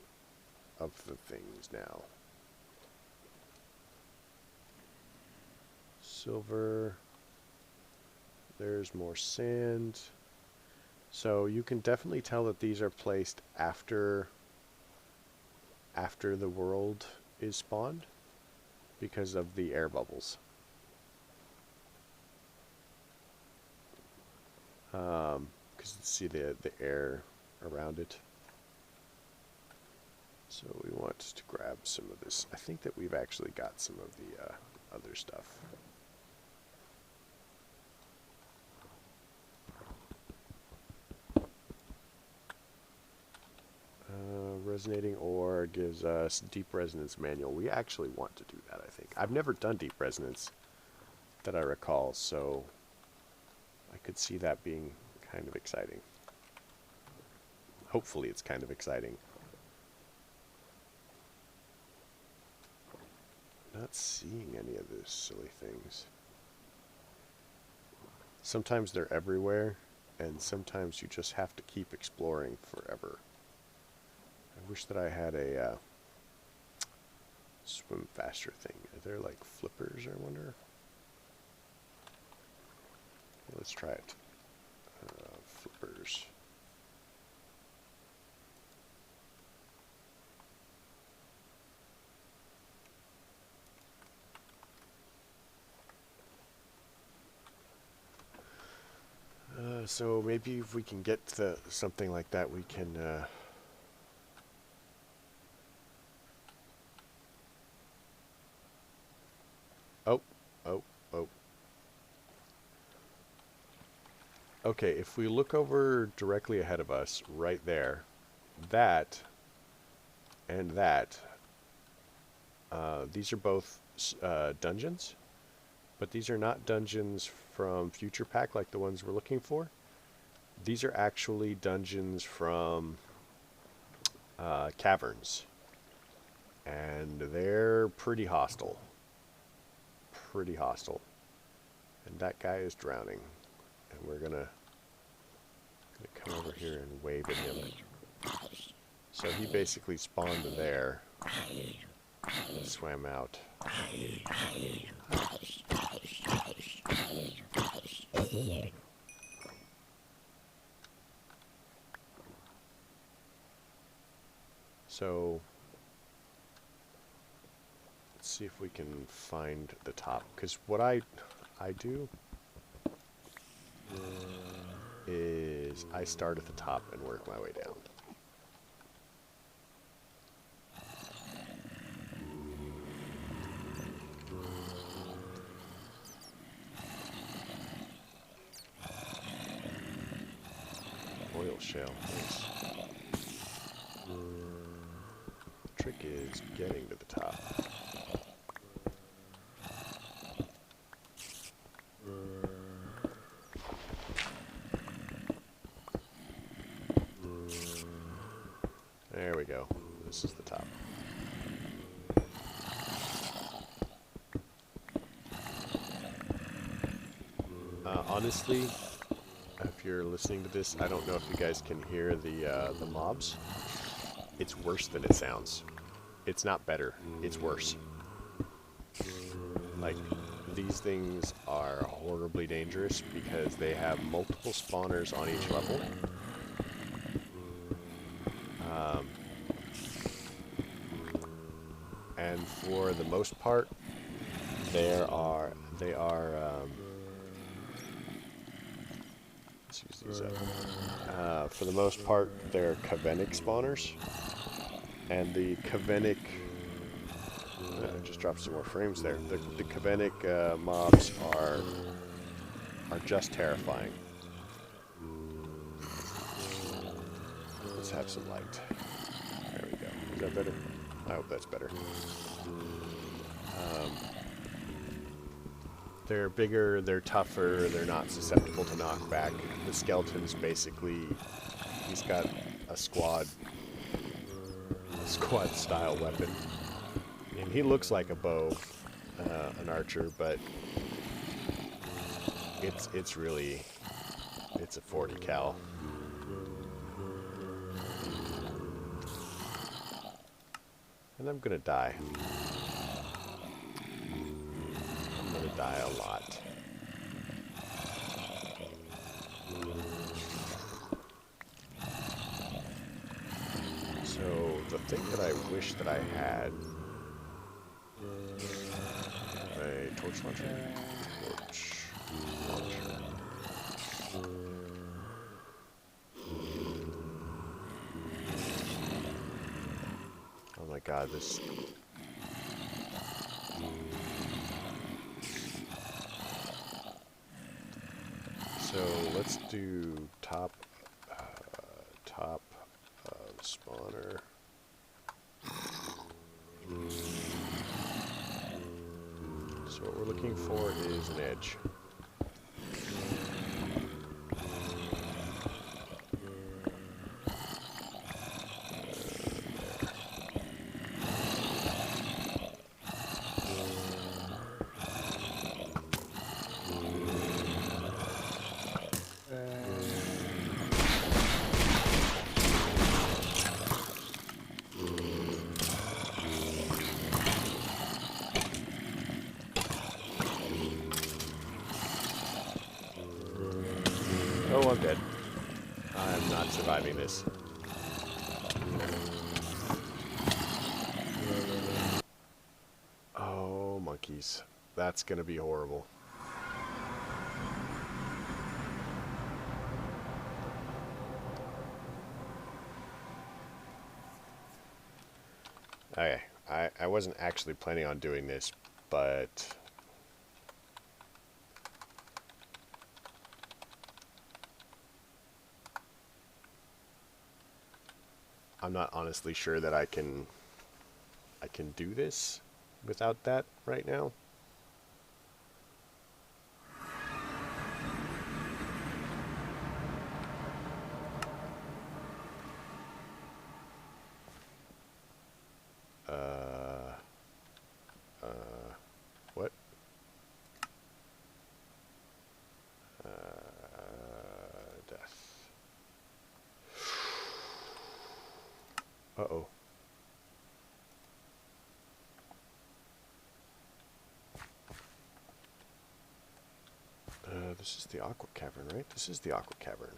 of the things now. Silver. There's more sand. So you can definitely tell that these are placed after the world is spawned because of the air bubbles. Because you see the air around it. So we want to grab some of this. I think that we've actually got some of the other stuff. Resonating ore gives us deep resonance manual. We actually want to do that, I think. I've never done deep resonance that I recall, so I could see that being kind of exciting. Hopefully it's kind of exciting. Not seeing any of those silly things. Sometimes they're everywhere, and sometimes you just have to keep exploring forever. I wish that I had a swim faster thing. Are there like flippers, I wonder? Let's try it. Flippers. So maybe if we can get to something like that, we can... Oh. Okay, if we look over directly ahead of us, right there, that and that, these are both dungeons, but these are not dungeons from Future Pack like the ones we're looking for. These are actually dungeons from caverns, and they're pretty hostile. And that guy is drowning, and we're gonna come over here and wave at him. So he basically spawned there and swam out. So let's see if we can find the top, because what I do is I start at the top and work my way down. Oil shale, nice. The trick is getting to the top. There we go. This is the top. Honestly, if you're listening to this, I don't know if you guys can hear the mobs. It's worse than it sounds. It's not better. It's worse. Like, these things are horribly dangerous because they have multiple spawners on each level. And for the most part, they are let's use these up. For the most part, they're Kavenic spawners, and the Kavenic just dropped some more frames there. The Kavenic mobs are just terrifying. Let's have some light. There we go. Is that better? I hope that's better. They're bigger, they're tougher, they're not susceptible to knockback. The skeleton's basically, he's got a squad style weapon. And he looks like a bow, an archer, but it's really It's a 40 cal. And I'm gonna die. I'm gonna die a lot. So the thing that I wish that I had, a torch launcher. Torch launcher. Oh my god, this. So let's do top spawner. So what we're looking for is an edge. Oh, I'm dead. I'm not surviving this. Oh, monkeys. That's gonna be horrible. Okay, I wasn't actually planning on doing this, but I'm not honestly sure that I can do this without that right now. What? Death. Uh-oh. This is the Aqua Cavern, right? This is the Aqua Cavern.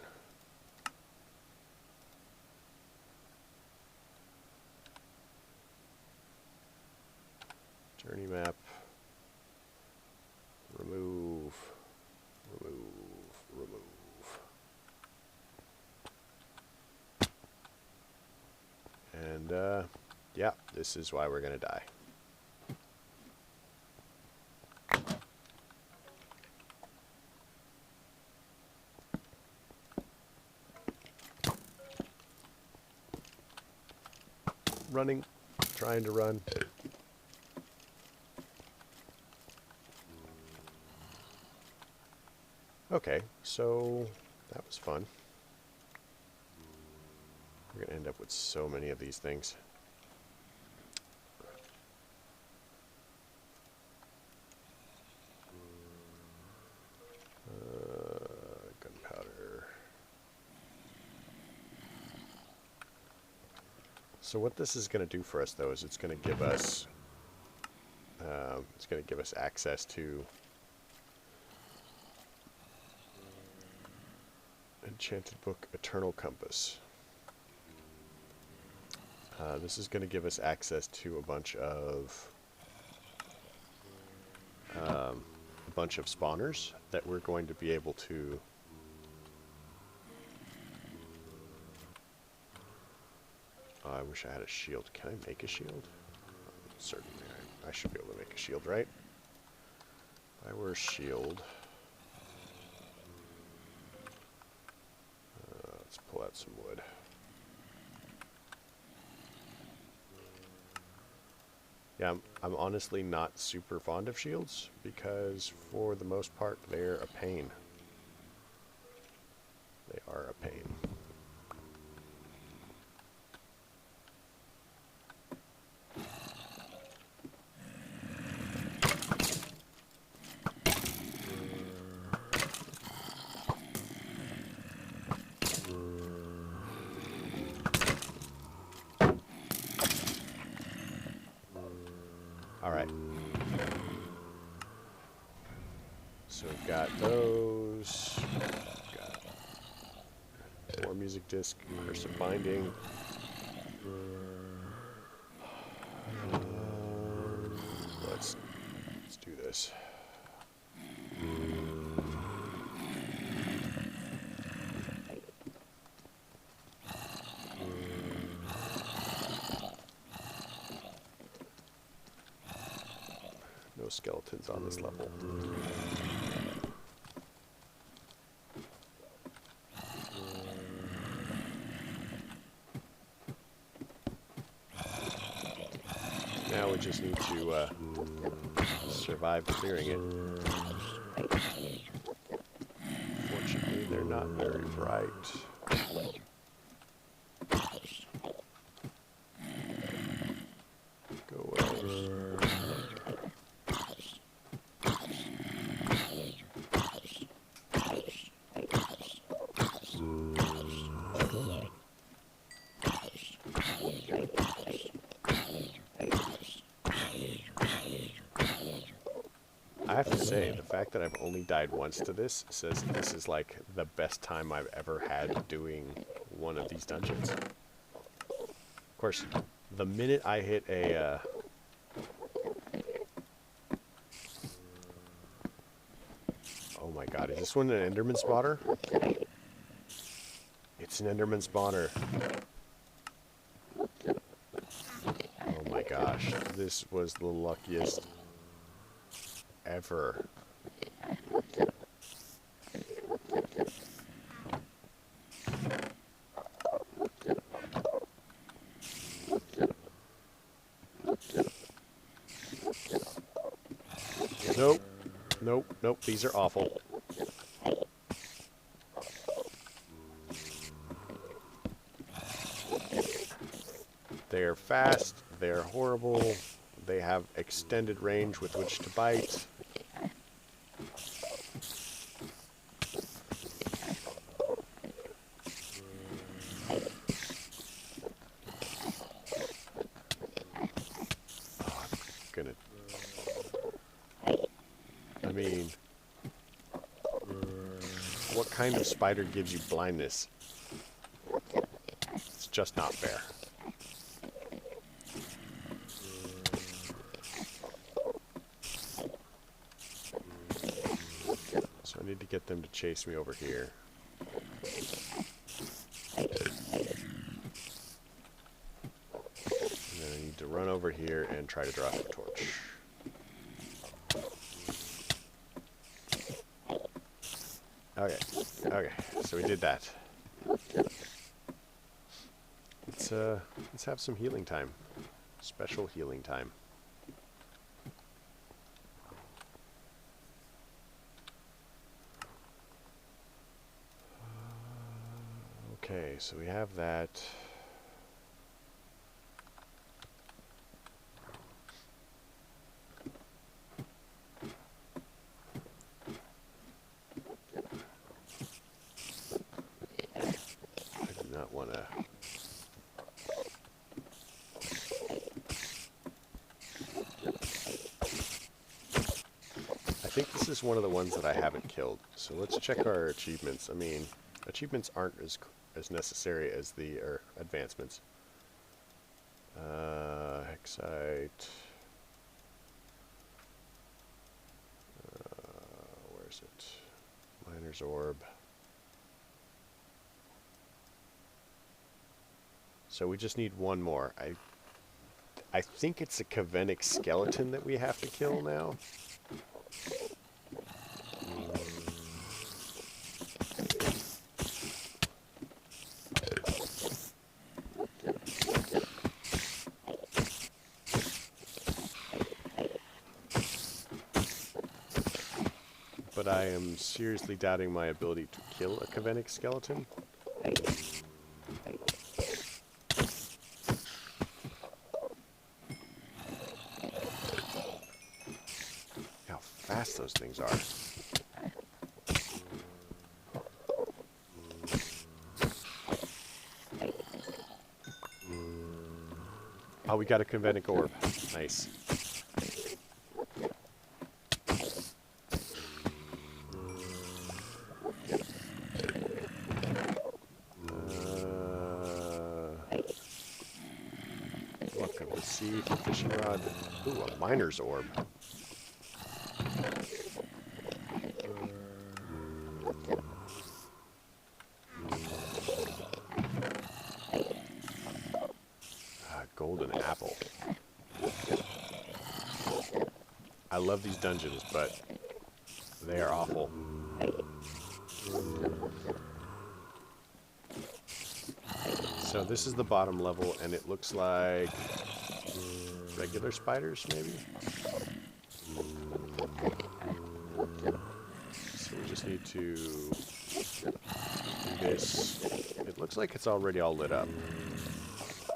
Journey map. Remove. And, yeah, this is why we're gonna die. Running. Trying to run. Okay, so that was fun. We're gonna end up with so many of these things. Gunpowder. So what this is gonna do for us, though, is it's gonna give us access to Enchanted Book, Eternal Compass. This is going to give us access to a bunch of spawners that we're going to be able to I wish I had a shield. Can I make a shield? Certainly, I should be able to make a shield, right? If I were a shield, let's pull out some wood. Yeah, I'm honestly not super fond of shields because for the most part they're a pain. They are a pain. Alright. So we've got those. Got more music disc, cursive binding. Let's do this. No skeletons on this level. Now we just need to survive clearing it. Fortunately, they're not very bright. Go away. I have to say, the fact that I've only died once to this says this is like the best time I've ever had doing one of these dungeons. Of course, the minute I hit a... Oh my god, is this one an Enderman spawner? It's an Enderman spawner. Oh my gosh, this was the luckiest ever. Nope. Nope. Nope. These are awful. They're fast. They're horrible. They have extended range with which to bite. I mean, what kind of spider gives you blindness? It's just not fair. So I need to get them to chase me over here. And then I need to run over here and try to drop a torch. Okay, okay, so we did that. Let's have some healing time. Special healing time. Okay, so we have that. I think this is one of the ones that I haven't killed. So let's check our achievements. I mean, achievements aren't as necessary as the advancements. Hexite. Where is it? Miner's orb. So we just need one more. I think it's a Kavenic skeleton that we have to kill now. But I am seriously doubting my ability to kill a Kavenic skeleton. How fast those things are. Oh, we got a Kavenic orb. Nice. for fishing rod. Ooh, a miner's orb. Golden apple. I love these dungeons, but they are awful. So this is the bottom level, and it looks like regular spiders, maybe? So we just need to do this. It looks like it's already all lit up.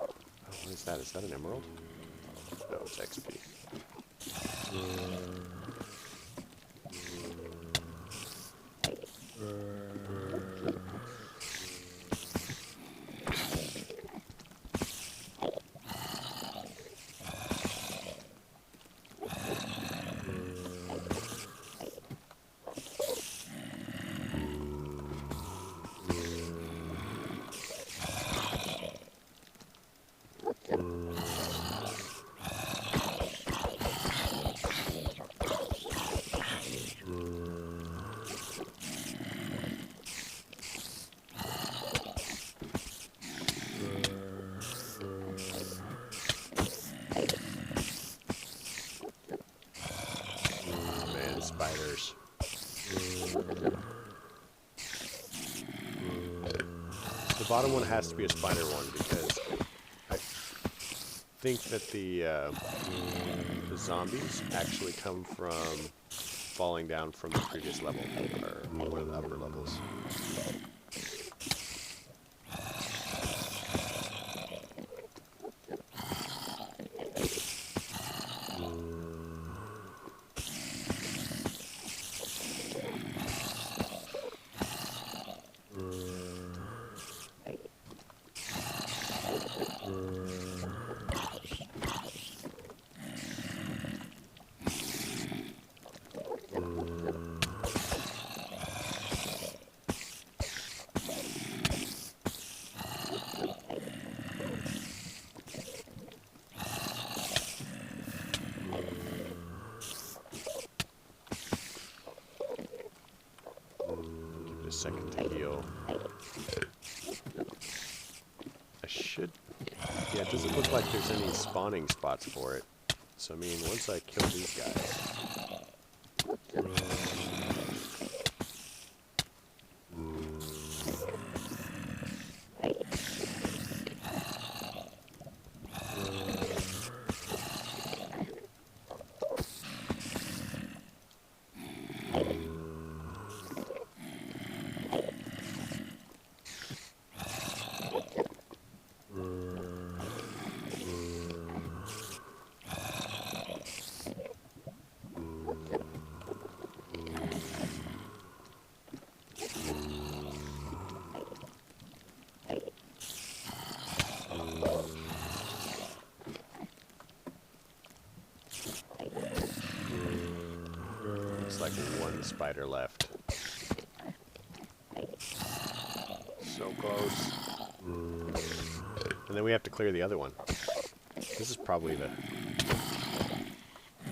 Oh, what is that? Is that an emerald? No, it's XP. Spiders. The bottom one has to be a spider one because I think that the zombies actually come from falling down from the previous level, or one of the upper levels. Second to heal. I should... Yeah, it doesn't look like there's any spawning spots for it. So, I mean, once I kill these guys... like one spider left. So close. And then we have to clear the other one. This is probably the...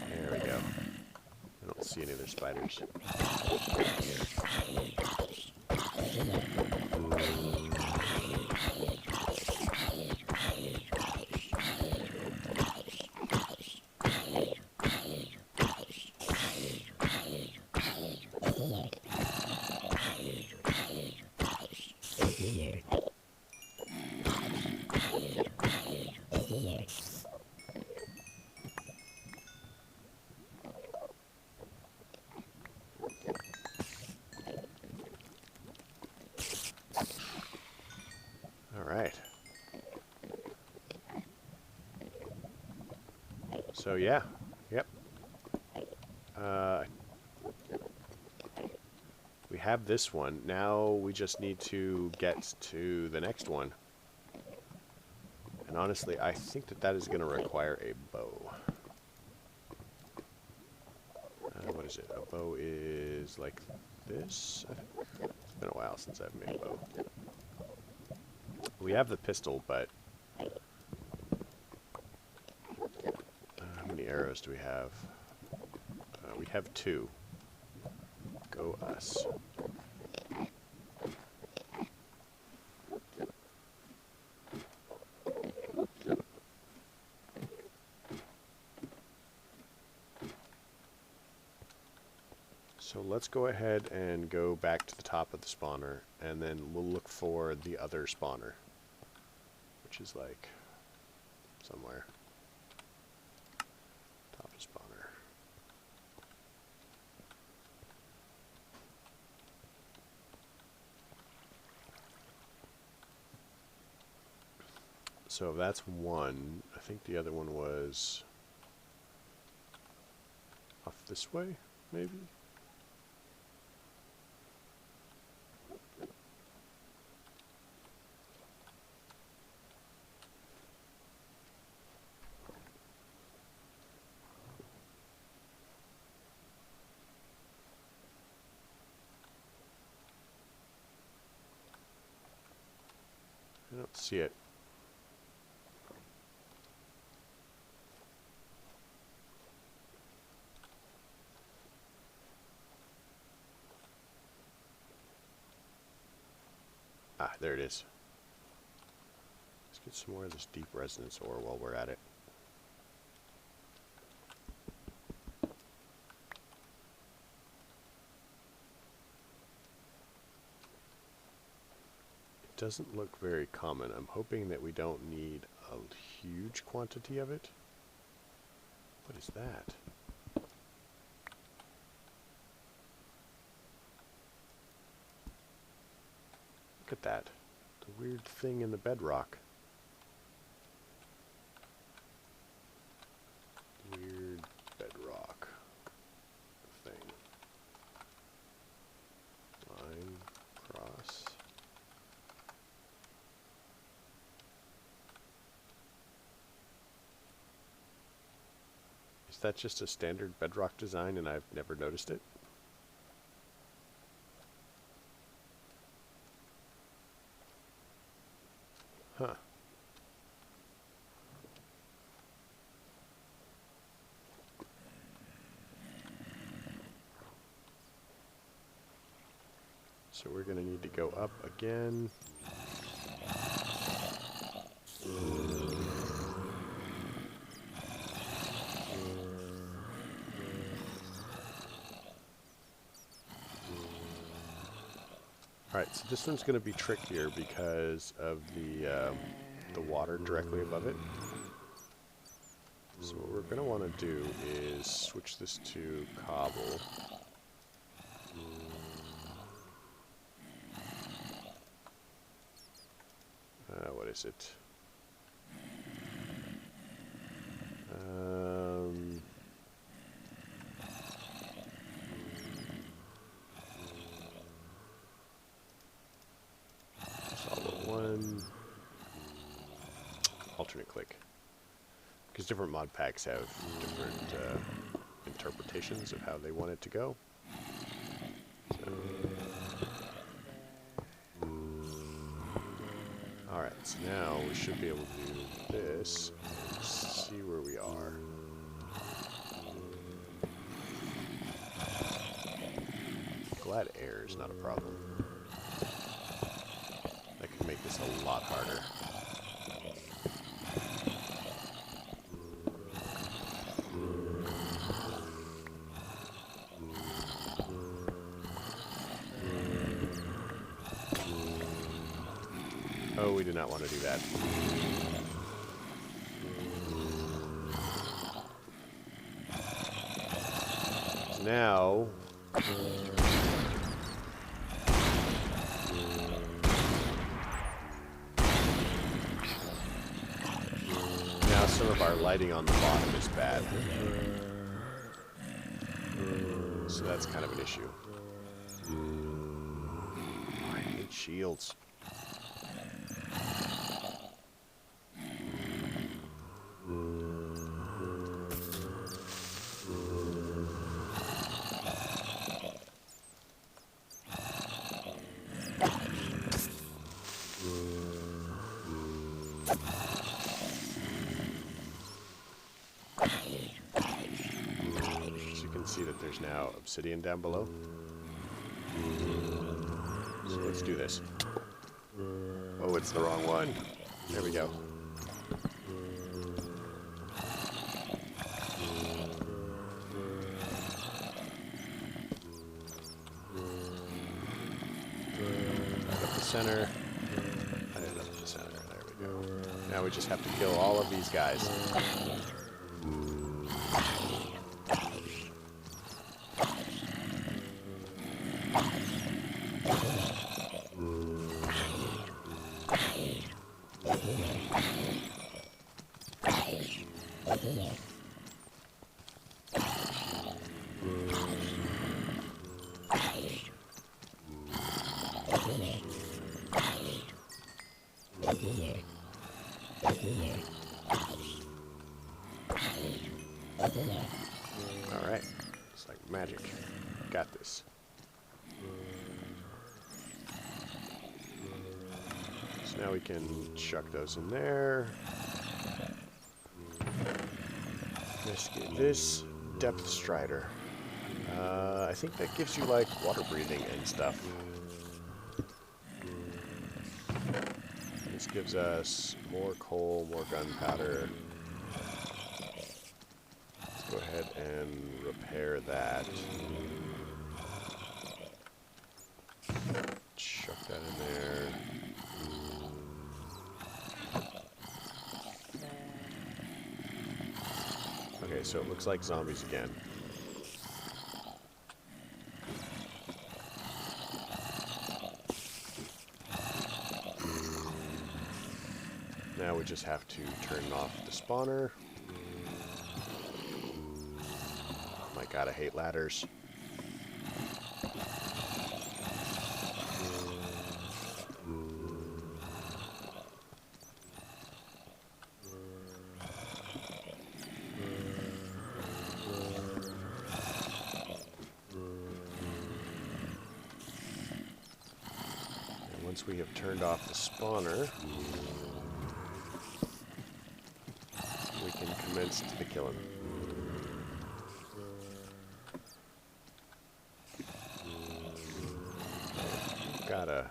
There we go. I don't see any other spiders. Alright. So yeah, yep. We have this one. Now we just need to get to the next one. And honestly, I think that that is going to require a bow. What is it? A bow is like this, I think. It's been a while since I've made a bow. We have the pistol, but arrows do we have? We have 2. Go us. So let's go ahead and go back to the top of the spawner, and then we'll look for the other spawner, which is like somewhere. Top of spawner. So that's one. I think the other one was off this way, maybe? I don't see it. Ah, there it is. Let's get some more of this deep resonance ore while we're at it. It doesn't look very common. I'm hoping that we don't need a huge quantity of it. What is that? Look at that. The weird thing in the bedrock. Weird bedrock thing. Line, cross. Is that just a standard bedrock design and I've never noticed it? Huh. So we're going to need to go up again. Alright, so this one's going to be trickier because of the water directly above it. So what we're going to want to do is switch this to cobble. What is it? Solid 1. Alternate click. Because different mod packs have different interpretations of how they want it to go. So. Alright, so now we should be able to do this and see where we are. Glad air is not a problem. That could make this a lot harder. Oh, we do not want to do that. Now, some of our lighting on the bottom is bad. So that's kind of an issue. I hate shields. see that there's now obsidian down below. So let's do this. Oh, it's the wrong one. There we go. Right up the center. And up the center. There we go. Now we just have to kill all of these guys. Alright, it's like magic. Got this. So now we can chuck those in there. Let's get this depth strider. I think that gives you like water breathing and stuff. This gives us more coal, more gunpowder. Let's go ahead and repair that. Chuck that in there. Okay, so it looks like zombies again. Now we just have to turn off the spawner. Oh my god, I hate ladders. And once we have turned off the spawner, we can commence to the killing. Gotta.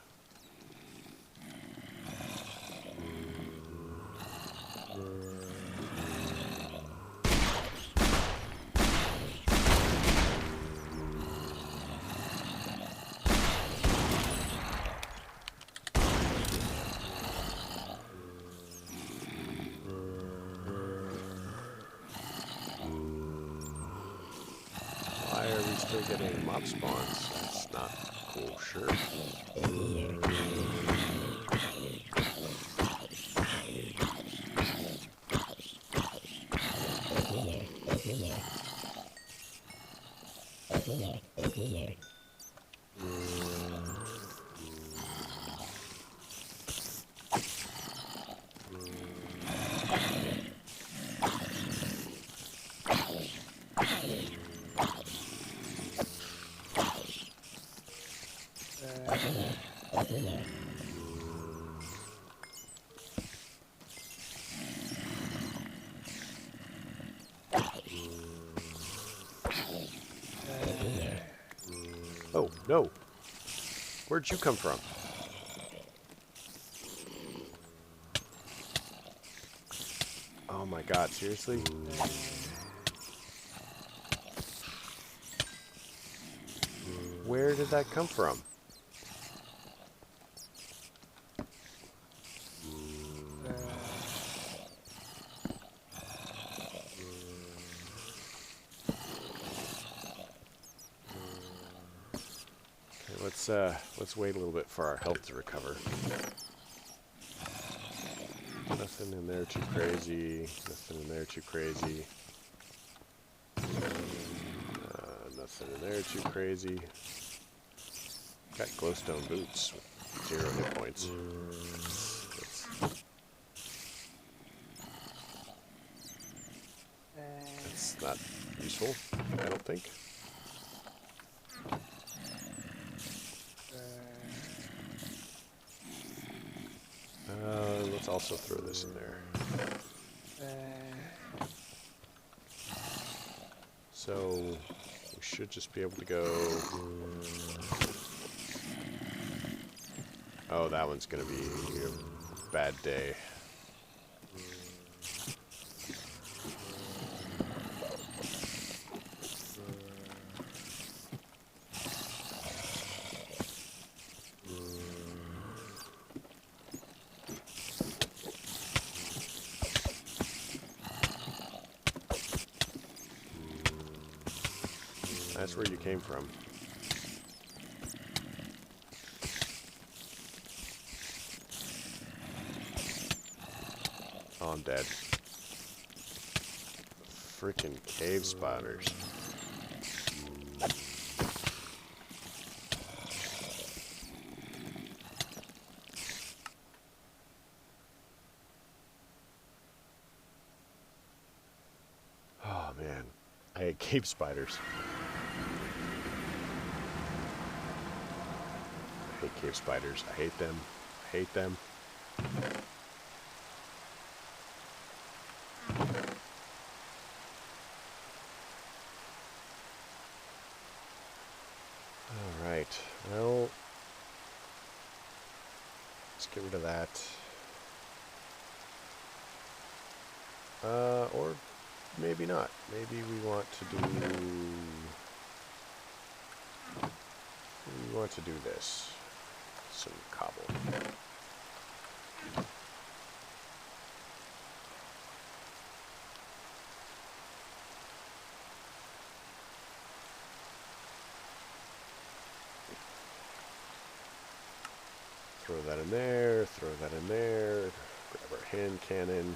Why are we still getting mob spawns? That's not cool, sure. Oh, no. Where'd you come from? Oh my god, seriously? Where did that come from? Let's wait a little bit for our health to recover. Nothing in there too crazy. Nothing in there too crazy. Nothing in there too crazy. Got glowstone boots with 0 hit points. That's not useful, I don't think. Let's also throw this in there. So, We should just be able to go... Oh, that one's gonna be a bad day. That's where you came from. Oh, I'm dead. Freaking cave spiders. Oh, man. I hate cave spiders. I hate cave spiders. I hate them. I hate them. Alright, well, let's get rid of that. Or maybe not. Maybe we want to do this. Some cobble. Throw that in there, throw that in there, grab our hand cannon.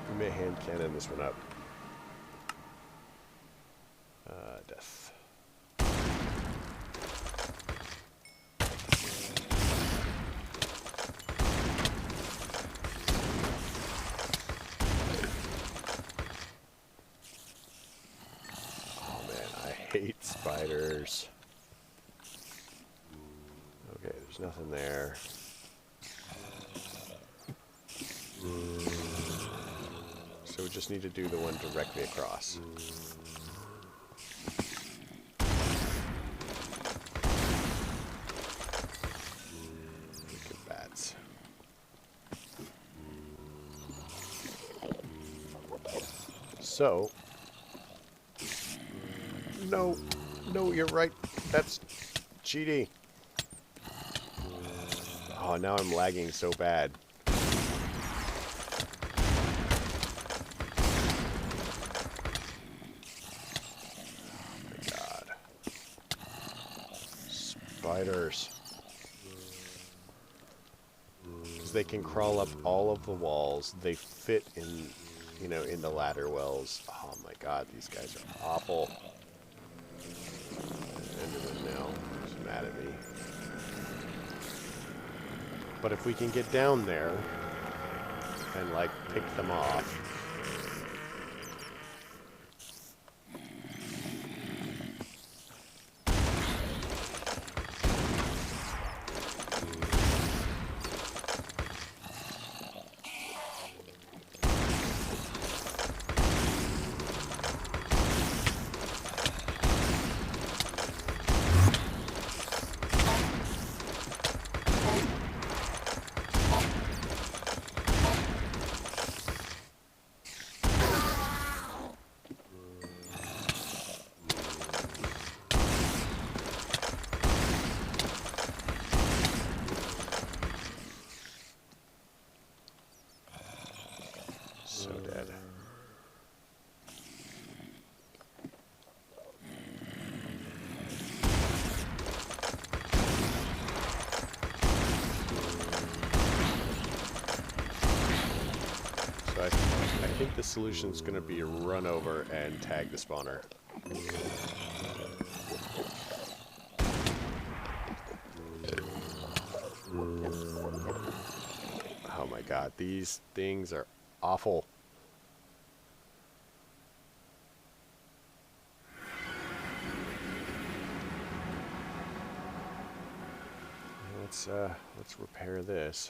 We may hand cannon this one up. Death. Hate spiders. Okay, there's nothing there. So we just need to do the one directly across. Look at bats. So... No, no, you're right. That's cheating. Oh, now I'm lagging so bad. Oh my god. Spiders. Because they can crawl up all of the walls. They fit in, you know, in the ladder wells. Oh my god, these guys are awful. Now he's mad at me. But if we can get down there and like pick them off. So dead. So I think the solution is going to be run over and tag the spawner. Oh my god, these things are awful. let's repair this.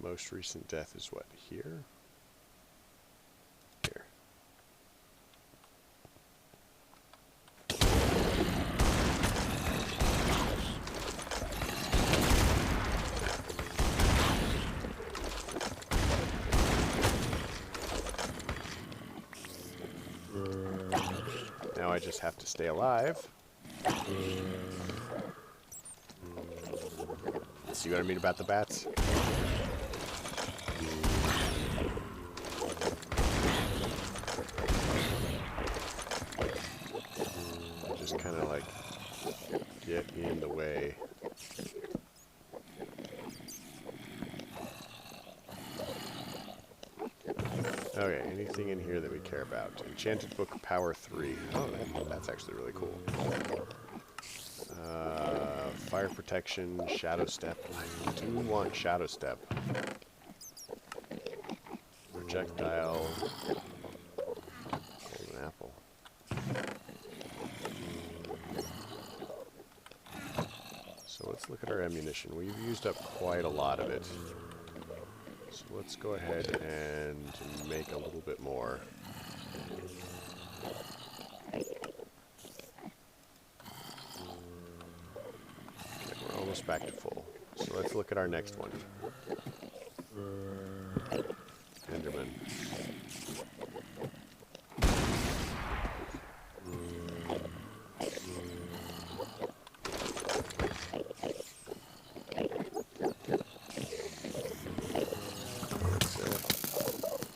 Most recent death is what, here? Here. Now I just have to stay alive. See what I mean about the bats? Just kind of like get in the way. Okay, anything in here that we care about? Enchanted Book Power 3. Oh, that's actually really cool. Fire Protection, Shadow Step. I do want Shadow Step. Projectile. Golden Apple. So let's look at our ammunition. We've used up quite a lot of it. So let's go ahead and make a little bit more. Okay, we're almost back to full. So let's look at our next one. Enderman.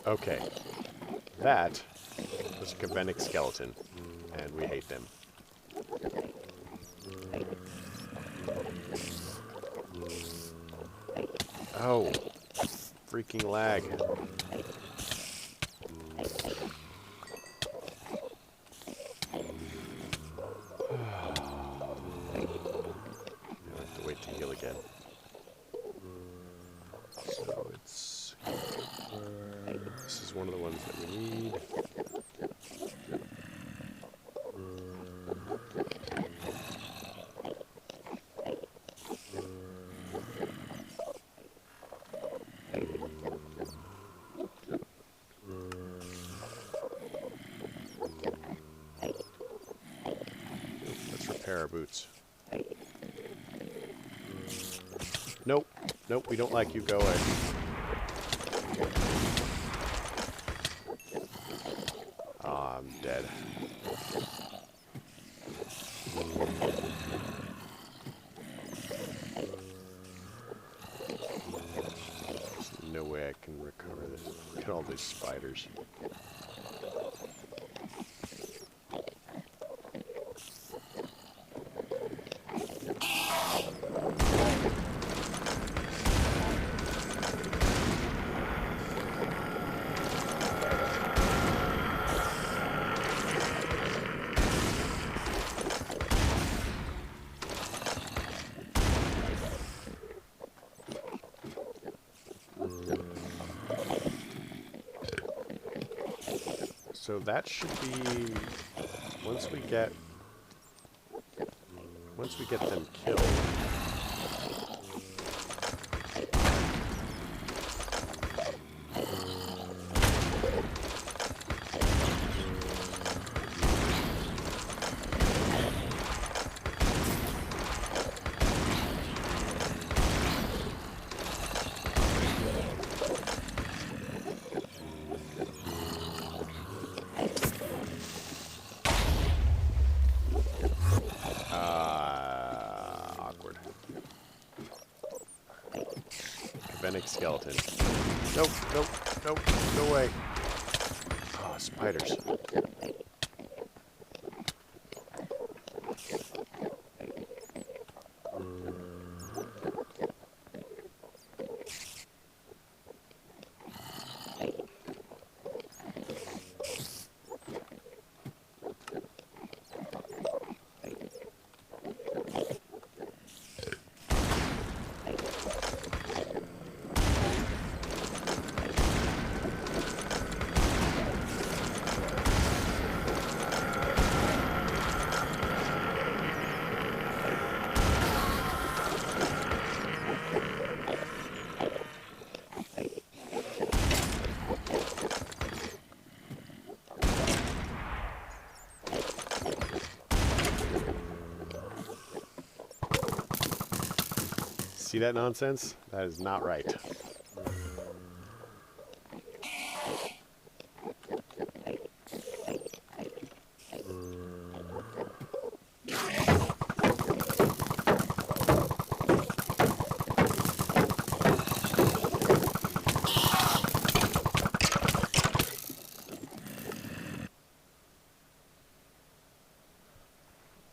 Okay, that was a Kavenic skeleton, and we hate them. Oh, freaking lag. I'll have to wait to heal again. So it's... this is one of the ones that we need. Let's repair our boots. Nope. Nope, we don't like you. Go away. Ah, I'm dead. There's no way I can recover this. Look at all these spiders. So that should be, once we get them killed. Awkward. Kavenic skeleton. Nope, nope, nope, no way. Oh, spiders. See that nonsense? That is not right.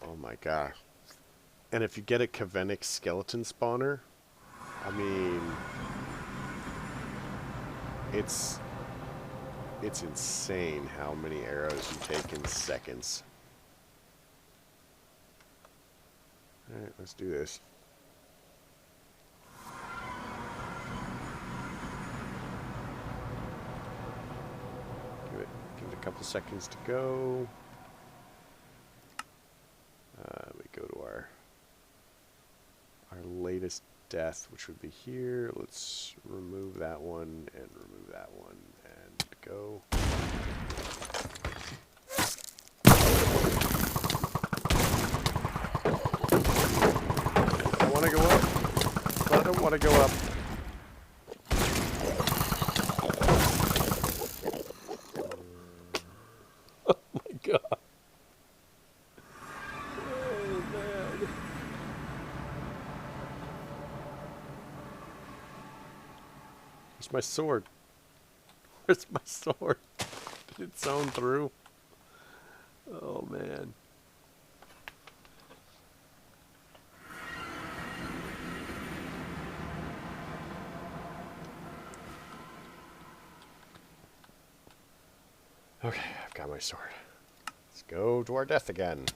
Oh my gosh. And if you get a Kavenic skeleton spawner, I mean, it's insane how many arrows you take in seconds. Alright, let's do this. Give it a couple seconds to go. We go to our latest death, which would be here. Let's remove that one and remove that one and go. I want to go up, but I don't want to go up. Oh my god. Oh man. Where's my sword? Where's my sword? Did it zone through? Oh man. Okay, I've got my sword. Let's go to our death again.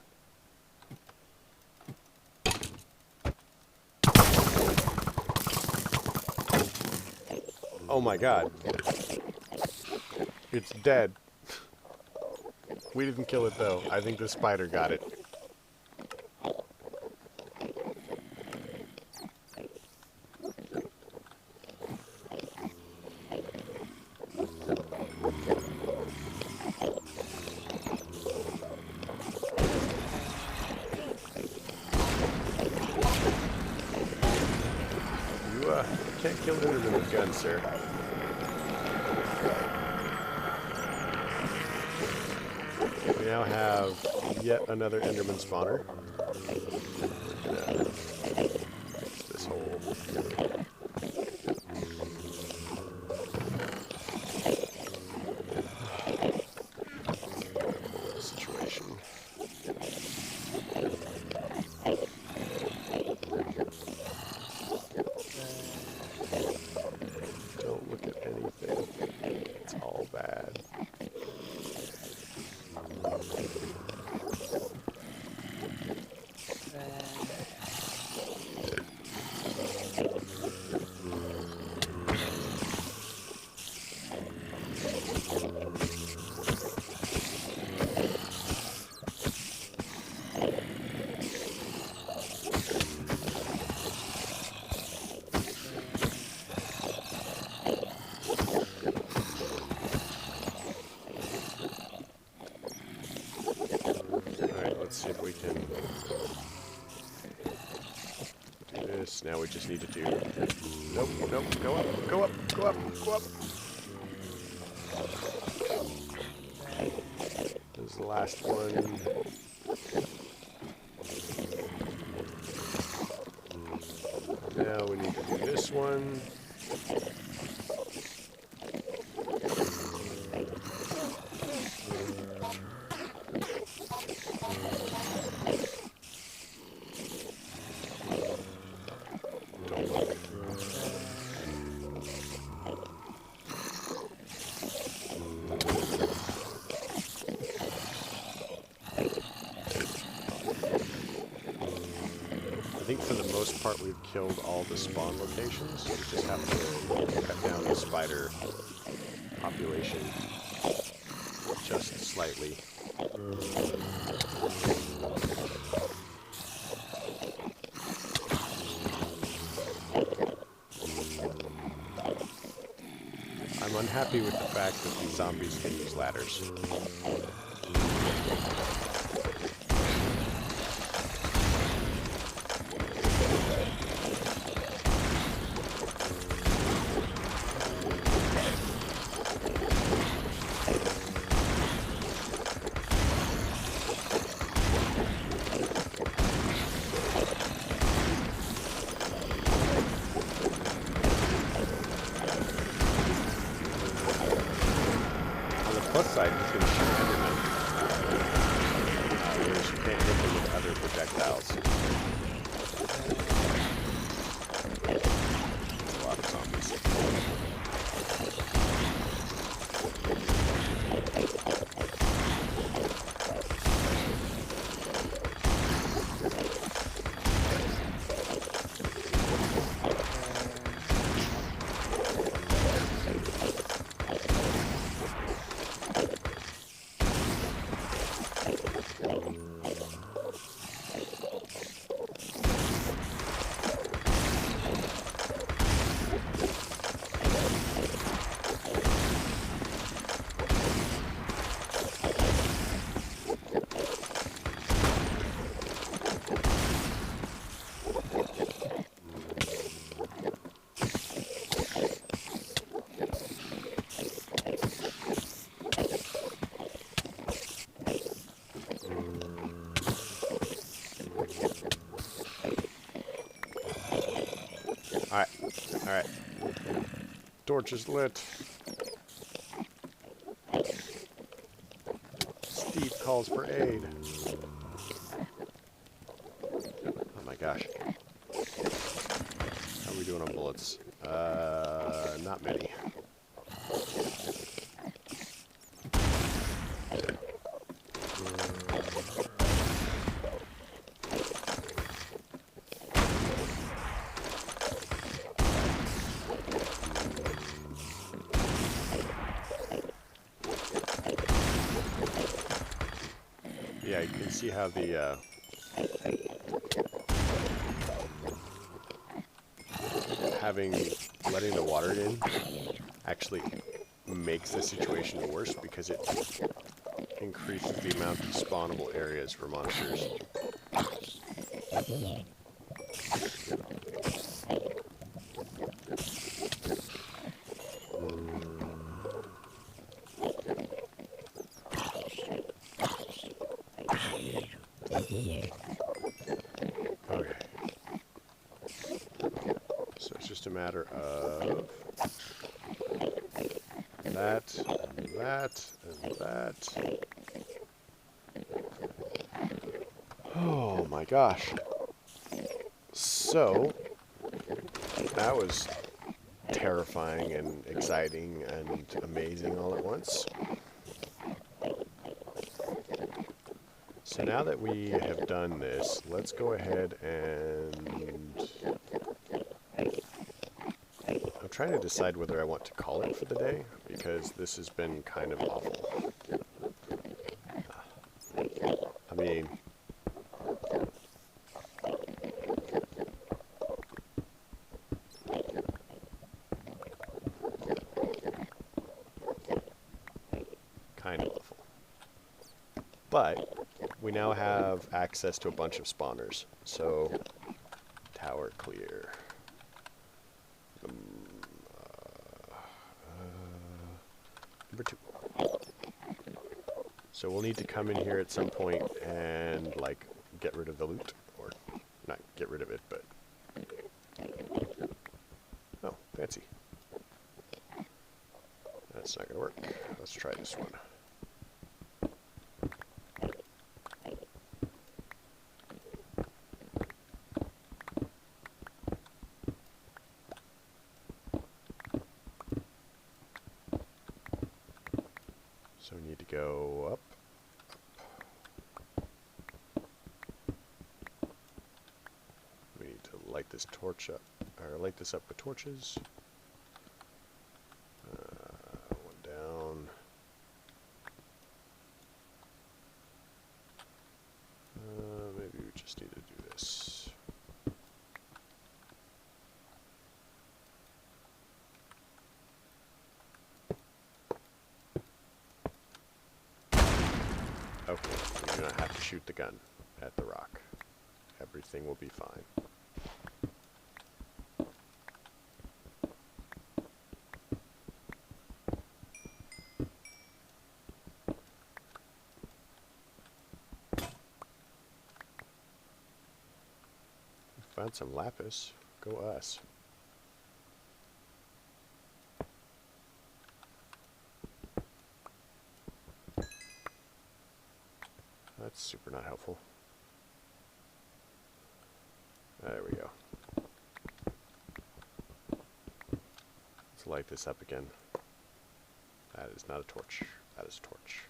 Oh my god. It's dead. We didn't kill it though. I think the spider got it. You can't kill Enderman with guns, sir. We now have yet another Enderman spawner. This whole situation. Don't look at anything. It's all bad. Let's see if we can do this. Now we just need to do... Nope, nope, go up, go up, go up, go up. This is the last one. Now we need to do this one. I think for the most part we've killed all the spawn locations. We just have to cut down the spider population just slightly. I'm unhappy with the fact that these zombies can use ladders. Alright. Torch is lit. Steve calls for aid. Oh my gosh. How are we doing on bullets? Not many. Yeah, you can see how the letting the water in actually makes the situation worse because it increases the amount of spawnable areas for monsters. Okay. So it's just a matter of that, and that, and that. Oh my gosh. So, that was terrifying and exciting and amazing all at once. So now that we have done this, let's go ahead and... I'm trying to decide whether I want to call it for the day, because this has been kind of awful. I mean... kind of awful. But we now have access to a bunch of spawners. So, tower clear. Number 2. So we'll need to come in here at some point and, like, get rid of the loot. Or, not get rid of it, but... Oh, fancy. That's not gonna work. Let's try this one. So we need to go up. We need to light this torch up, or light this up with torches. One down. Maybe we just need to do this. Okay, we do not have to shoot the gun at the rock. Everything will be fine. Found some lapis. Go us. That's super not helpful. There we go. Let's light this up again. That is not a torch. That is a torch.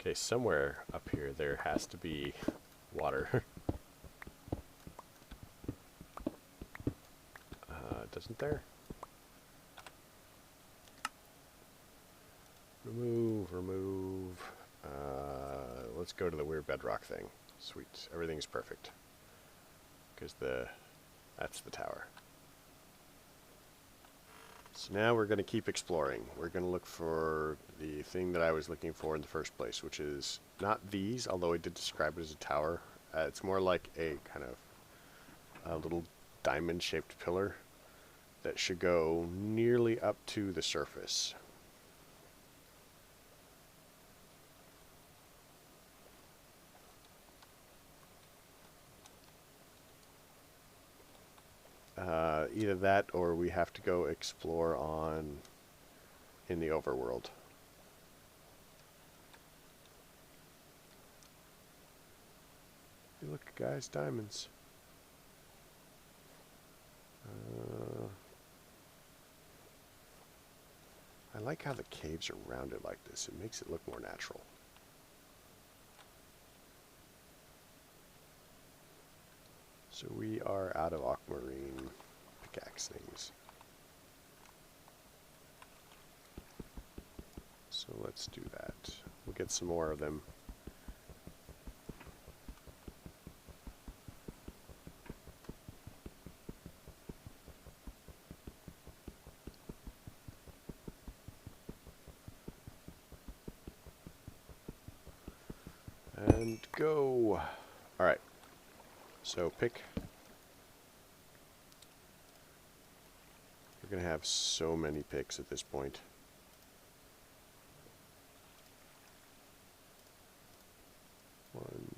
Okay, somewhere up here there has to be water. wasn't there. Remove, remove. Let's go to the weird bedrock thing. Sweet. Everything's perfect. Because that's the tower. So now we're going to keep exploring. We're going to look for the thing that I was looking for in the first place, which is not these, although I did describe it as a tower. It's more like a kind of a little diamond-shaped pillar that should go nearly up to the surface. Either that or we have to go explore in the overworld. Hey, look, guys, diamonds. I like how the caves are rounded like this. It makes it look more natural. So we are out of aquamarine pickaxe things. So let's do that. We'll get some more of them. And go. All right. So pick. We're going to have so many picks at this point. One.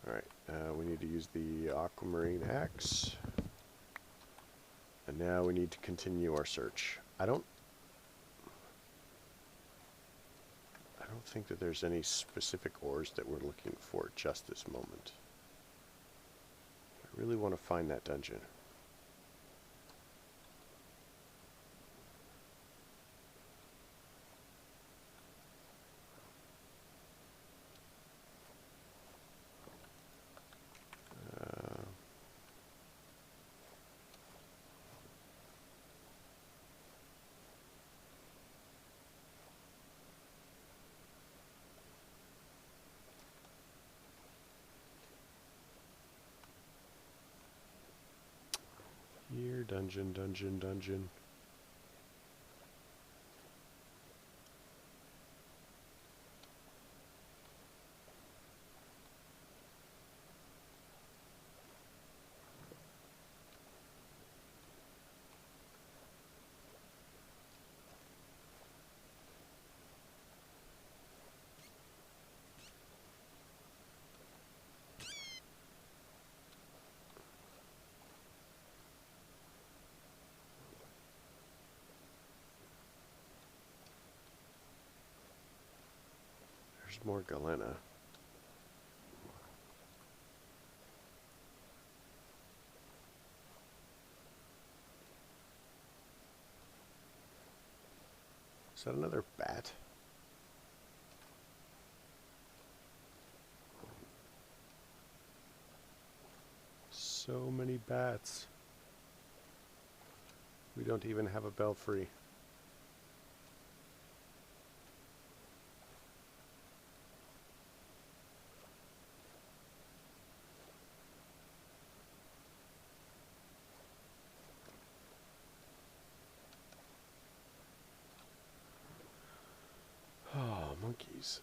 All right. We need to use the aquamarine axe. And now we need to continue our search. I don't think that there's any specific ores that we're looking for just this moment. I really want to find that dungeon. Here, dungeon, dungeon, dungeon. There's more galena. Is that another bat? So many bats. We don't even have a belfry. Oh, monkeys.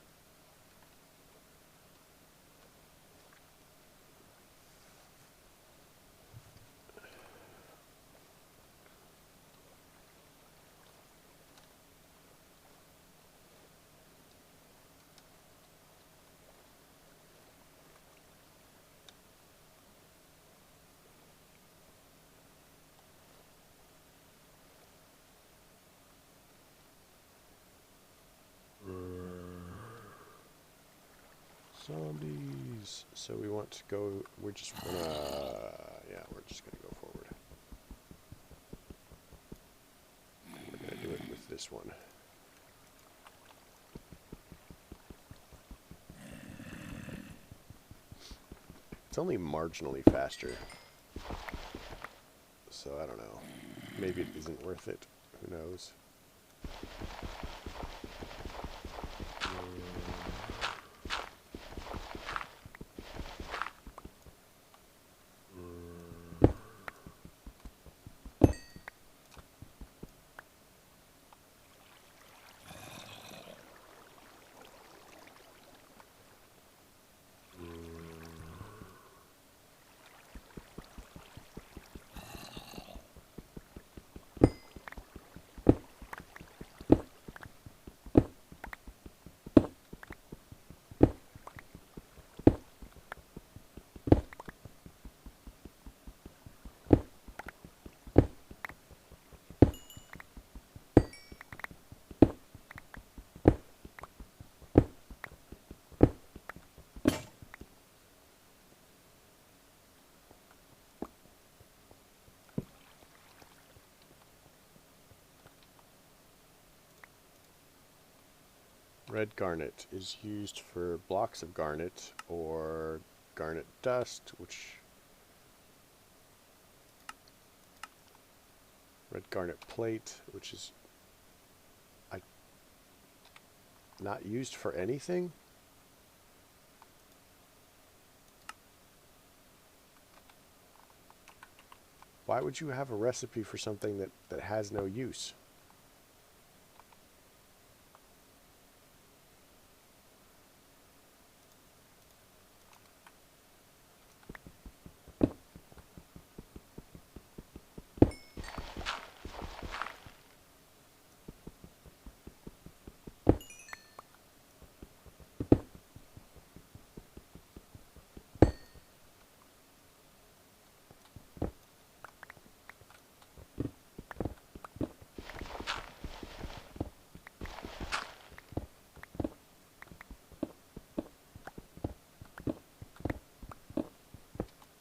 Zombies. So we want to go, we're just gonna, yeah, we're just gonna go forward. We're gonna do it with this one. It's only marginally faster. So I don't know. Maybe it isn't worth it. Who knows? Red garnet is used for blocks of garnet or garnet dust, which red garnet plate, which is not used for anything. Why would you have a recipe for something that has no use?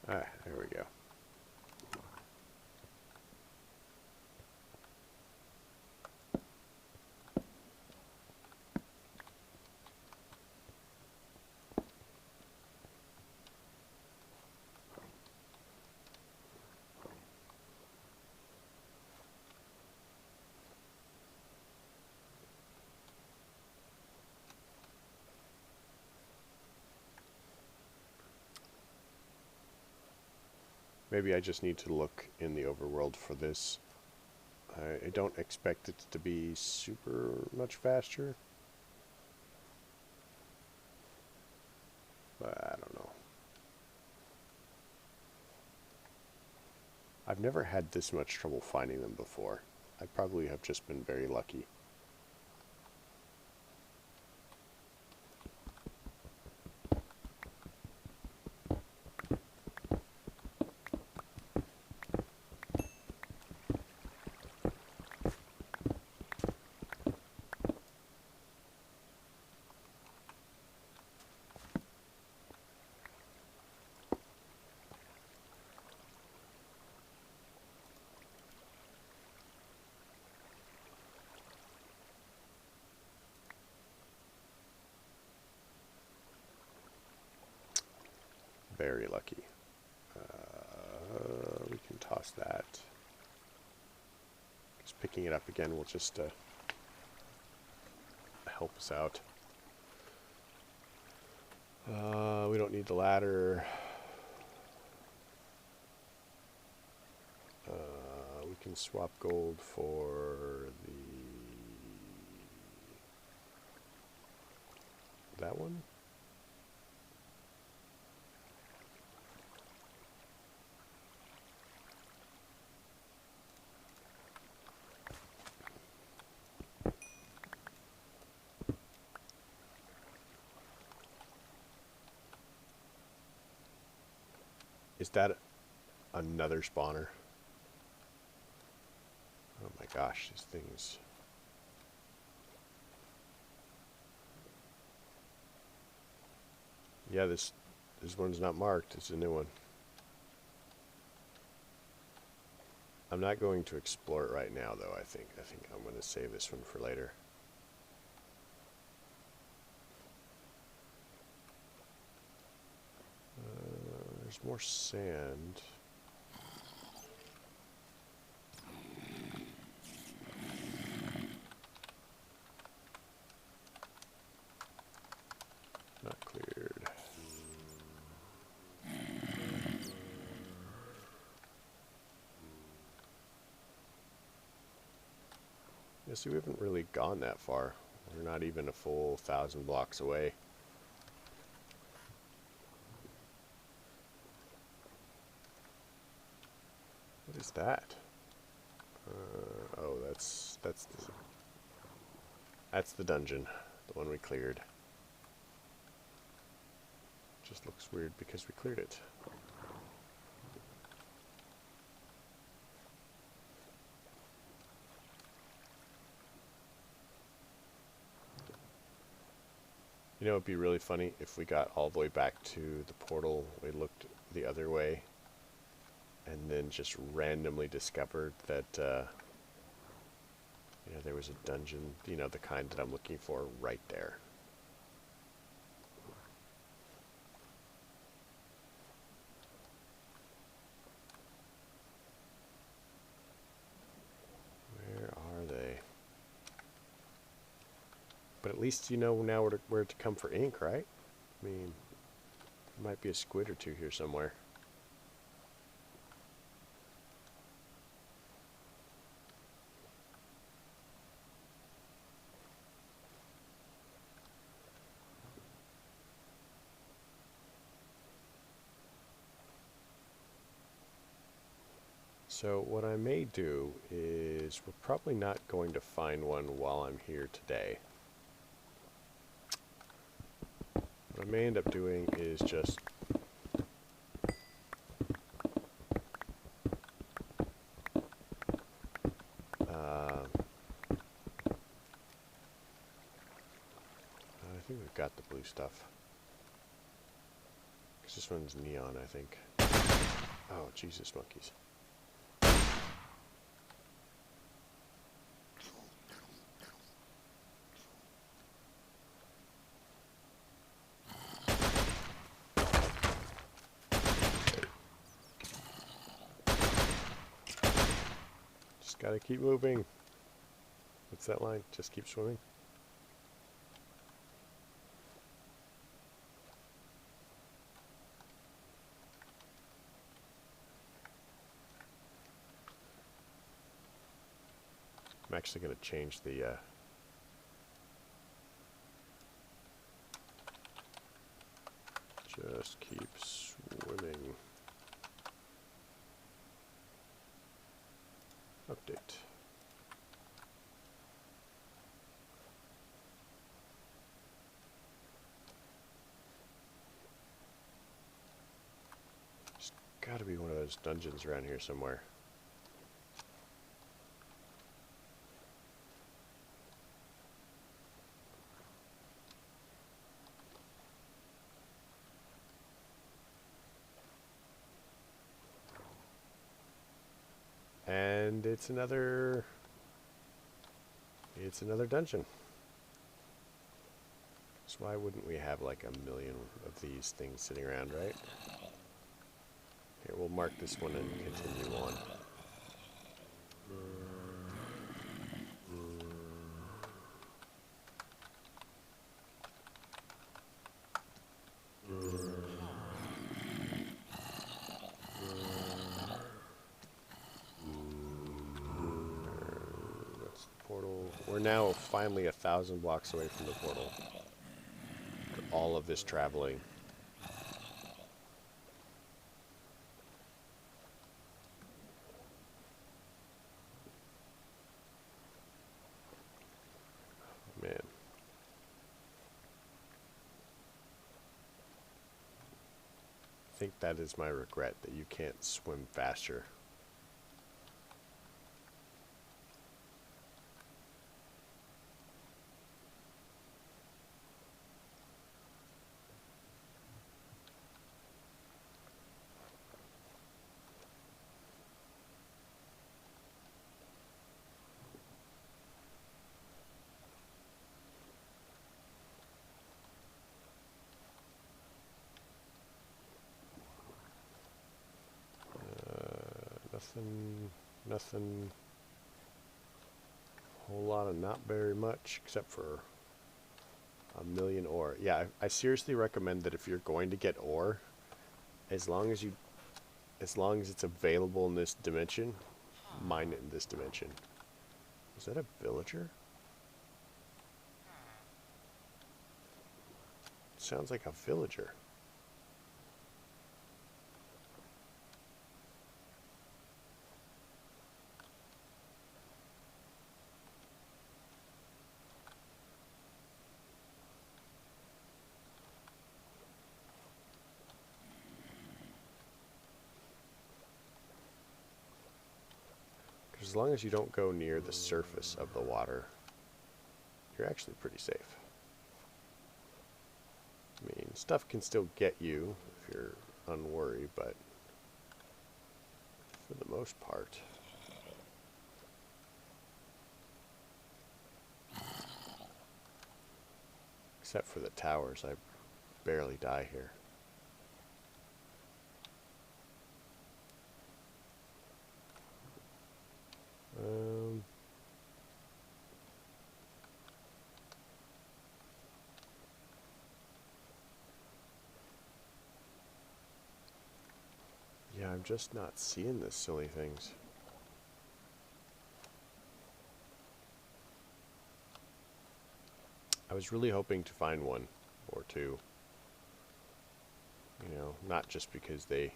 Ah, there we go. Maybe I just need to look in the overworld for this. I don't expect it to be super much faster, but I don't know. I've never had this much trouble finding them before. I probably have just been very lucky. Very lucky. We can toss that. Just picking it up again will just help us out. We don't need the ladder. We can swap gold for that one. Is that another spawner? Oh my gosh, these things. Yeah, this one's not marked. It's a new one. I'm not going to explore it right now, though. I think I'm going to save this one for later. There's more sand. Not cleared. Yeah, see, we haven't really gone that far. We're not even a full 1,000 blocks away. What is that? Oh, that's the dungeon, the one we cleared. Just looks weird because we cleared it. You know, it'd be really funny if we got all the way back to the portal, we looked the other way, and then just randomly discovered that, you know, there was a dungeon, you know, the kind that I'm looking for right there. Where are they? But at least you know now where to come for ink, right? I mean, there might be a squid or two here somewhere. So what I may do is, we're probably not going to find one while I'm here today. What I may end up doing is just I think we've got the blue stuff. 'Cause this one's neon, I think. Oh, Jesus, monkeys. Just gotta keep moving. What's that line? Just keep swimming. I'm actually going to change the just keep swimming. Update. There's got to be one of those dungeons around here somewhere. And it's another dungeon. So why wouldn't we have like 1,000,000 of these things sitting around, right? Here, we'll mark this one and continue on. That's the portal. We're now finally 1,000 blocks away from the portal. After all of this traveling. Man. I think that is my regret, that you can't swim faster. Nothing. Whole lot of not very much, except for a million ore. Yeah, I seriously recommend that if you're going to get ore, as long as it's available in this dimension, mine it in this dimension. Is that a villager? Sounds like a villager. As long as you don't go near the surface of the water, you're actually pretty safe. I mean, stuff can still get you if you're unworried, but for the most part. Except for the towers, I barely die here. Yeah, I'm just not seeing the silly things. I was really hoping to find one or two. You know, not just because the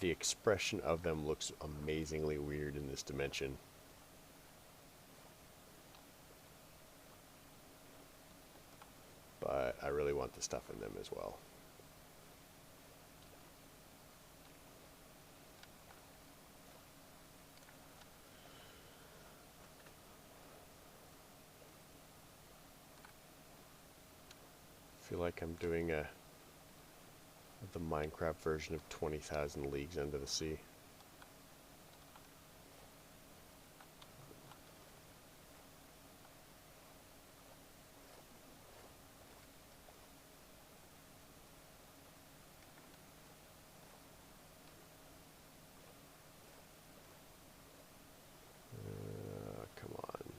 expression of them looks amazingly weird in this dimension. But I really want the stuff in them as well. I feel like I'm doing the Minecraft version of 20,000 Leagues Under the Sea. Come on.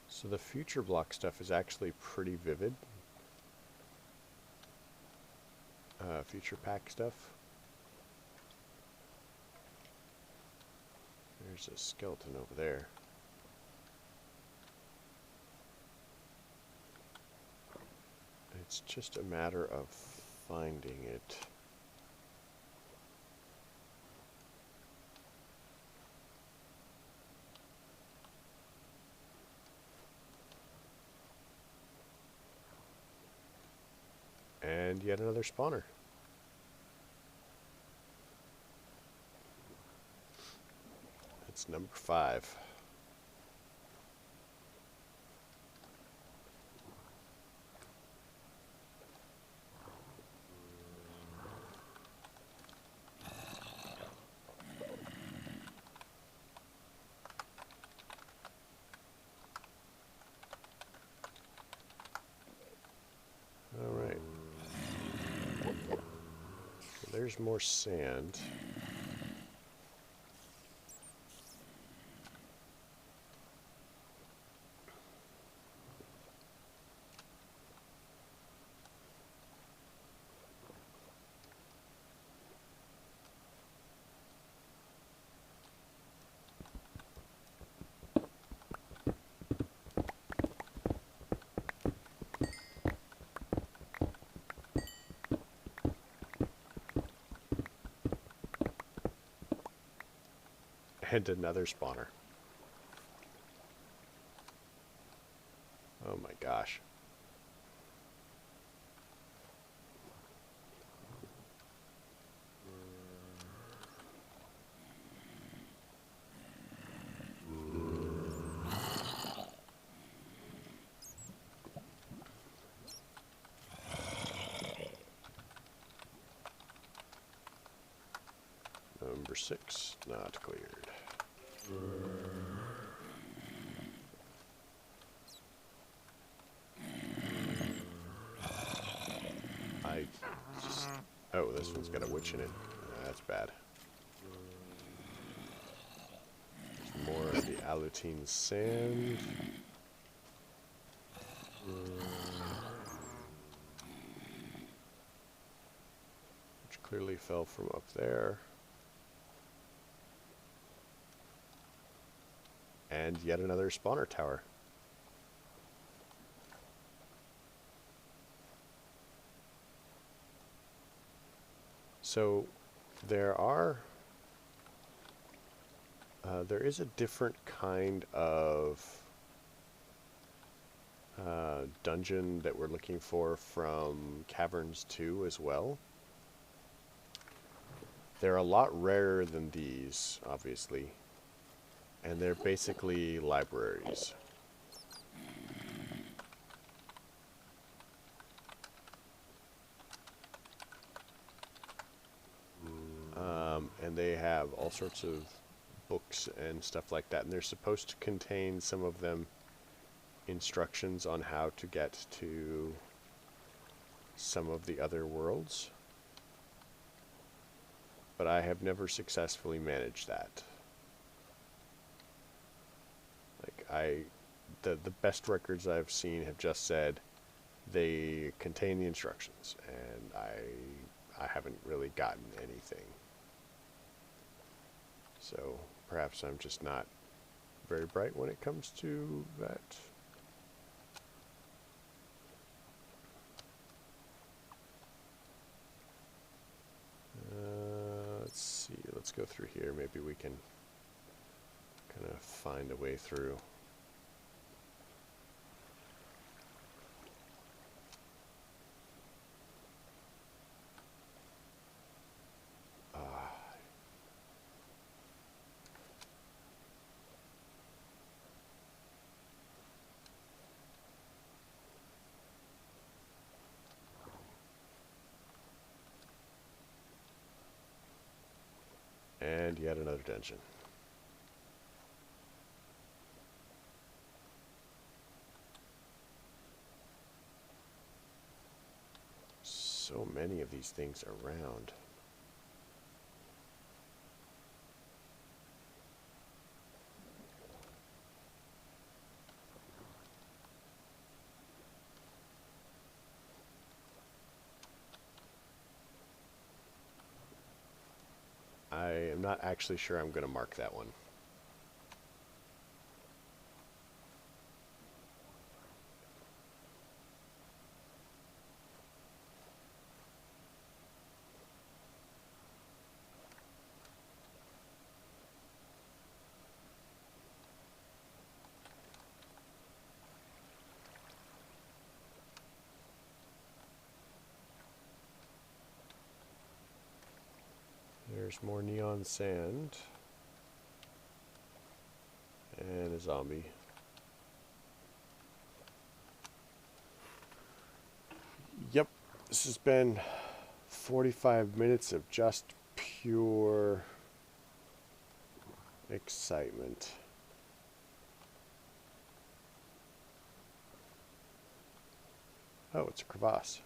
So the future block stuff is actually pretty vivid. Future pack stuff. There's a skeleton over there. It's just a matter of finding it. And yet another spawner. That's number 5. Alright. So there's more sand. And another spawner. Oh my gosh. Number 6, not cleared. It's got a witch in it. That's bad. There's more of the alutine sand. Which clearly fell from up there. And yet another spawner tower. So there is a different kind of dungeon that we're looking for from Caverns 2 as well. They're a lot rarer than these, obviously, and they're basically libraries. And they have all sorts of books and stuff like that, and they're supposed to contain, some of them, instructions on how to get to some of the other worlds. But I have never successfully managed that. Like, the best records I've seen have just said they contain the instructions, and I haven't really gotten anything. So perhaps I'm just not very bright when it comes to that. Let's see, let's go through here. Maybe we can kind of find a way through. And yet another dungeon. So many of these things around. I am not actually sure I'm going to mark that one. There's more neon sand. And a zombie. Yep, this has been 45 minutes of just pure excitement. Oh, it's a crevasse.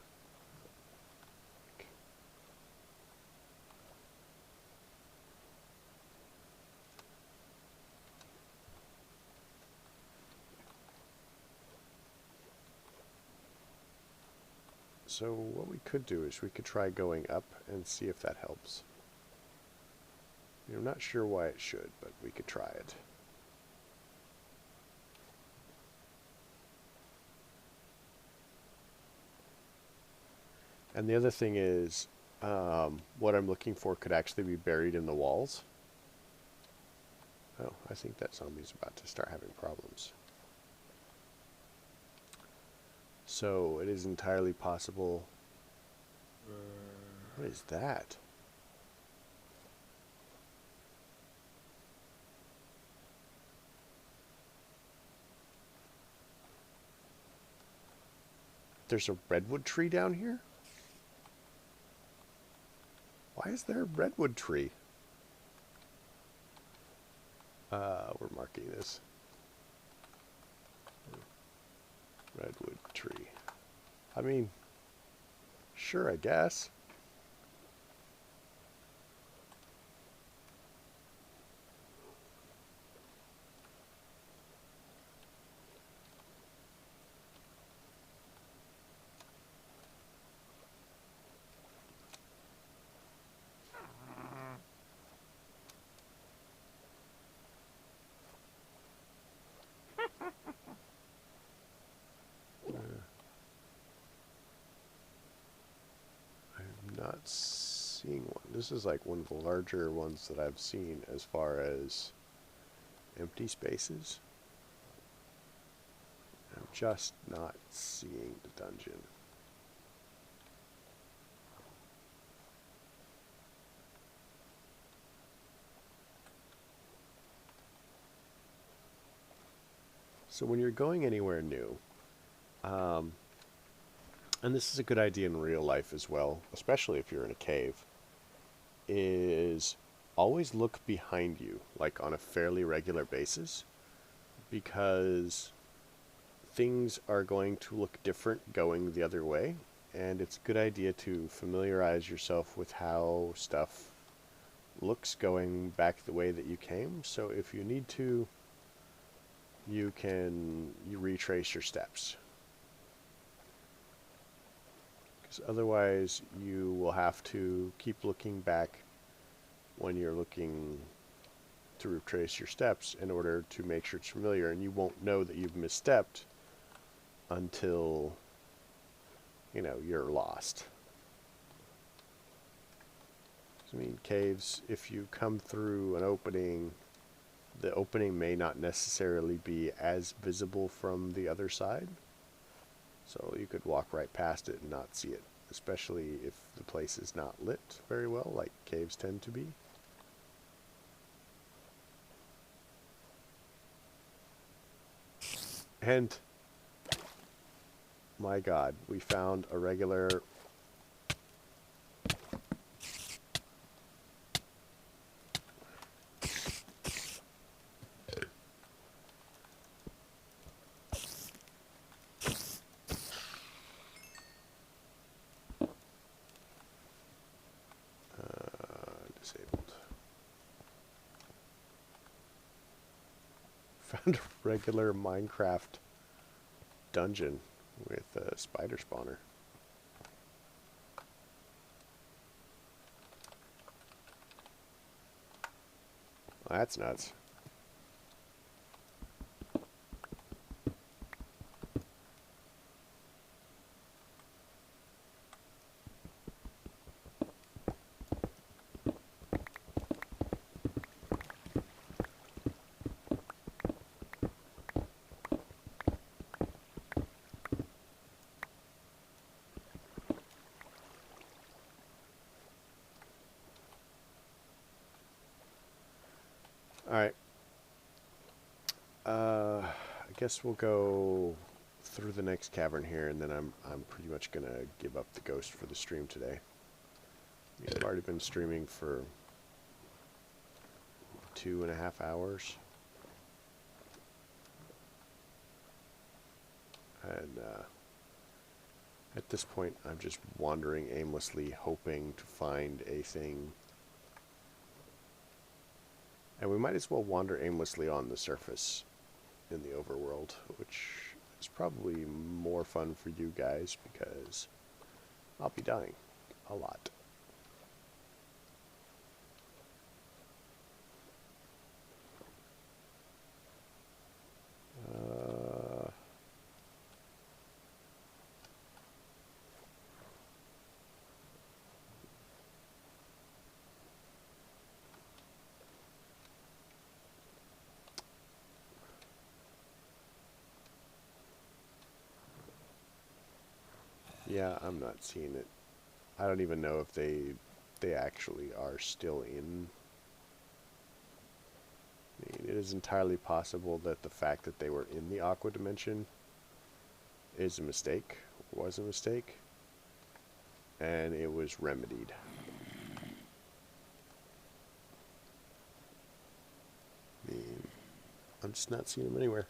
So what we could do is we could try going up and see if that helps. I'm not sure why it should, but we could try it. And the other thing is, what I'm looking for could actually be buried in the walls. Oh, I think that zombie's about to start having problems. So it is entirely possible. What is that? There's a redwood tree down here? Why is there a redwood tree? We're marking this. Redwood tree. I mean, sure, I guess. seeing one. This is like one of the larger ones that I've seen as far as empty spaces. I'm just not seeing the dungeon. So when you're going anywhere new, and this is a good idea in real life as well, especially if you're in a cave, is always look behind you, like on a fairly regular basis, because things are going to look different going the other way, and it's a good idea to familiarize yourself with how stuff looks going back the way that you came. So if you need to, you retrace your steps, because otherwise you will have to keep looking back when you're looking to retrace your steps in order to make sure it's familiar, and you won't know that you've misstepped until, you know, you're lost. I mean, caves, if you come through an opening, the opening may not necessarily be as visible from the other side. So you could walk right past it and not see it, especially if the place is not lit very well, like caves tend to be. And my God, we found a regular disabled. Found a regular Minecraft dungeon with a spider spawner. Well, that's nuts. Alright. I guess we'll go through the next cavern here, and then I'm pretty much gonna give up the ghost for the stream today. I've already been streaming for 2.5 hours. And at this point, I'm just wandering aimlessly, hoping to find a thing. And we might as well wander aimlessly on the surface in the overworld, which is probably more fun for you guys because I'll be dying a lot. Yeah, I'm not seeing it. I don't even know if they actually are still in. I mean, it is entirely possible that the fact that they were in the Aqua Dimension is a mistake, was a mistake, and it was remedied. I mean, I'm just not seeing them anywhere.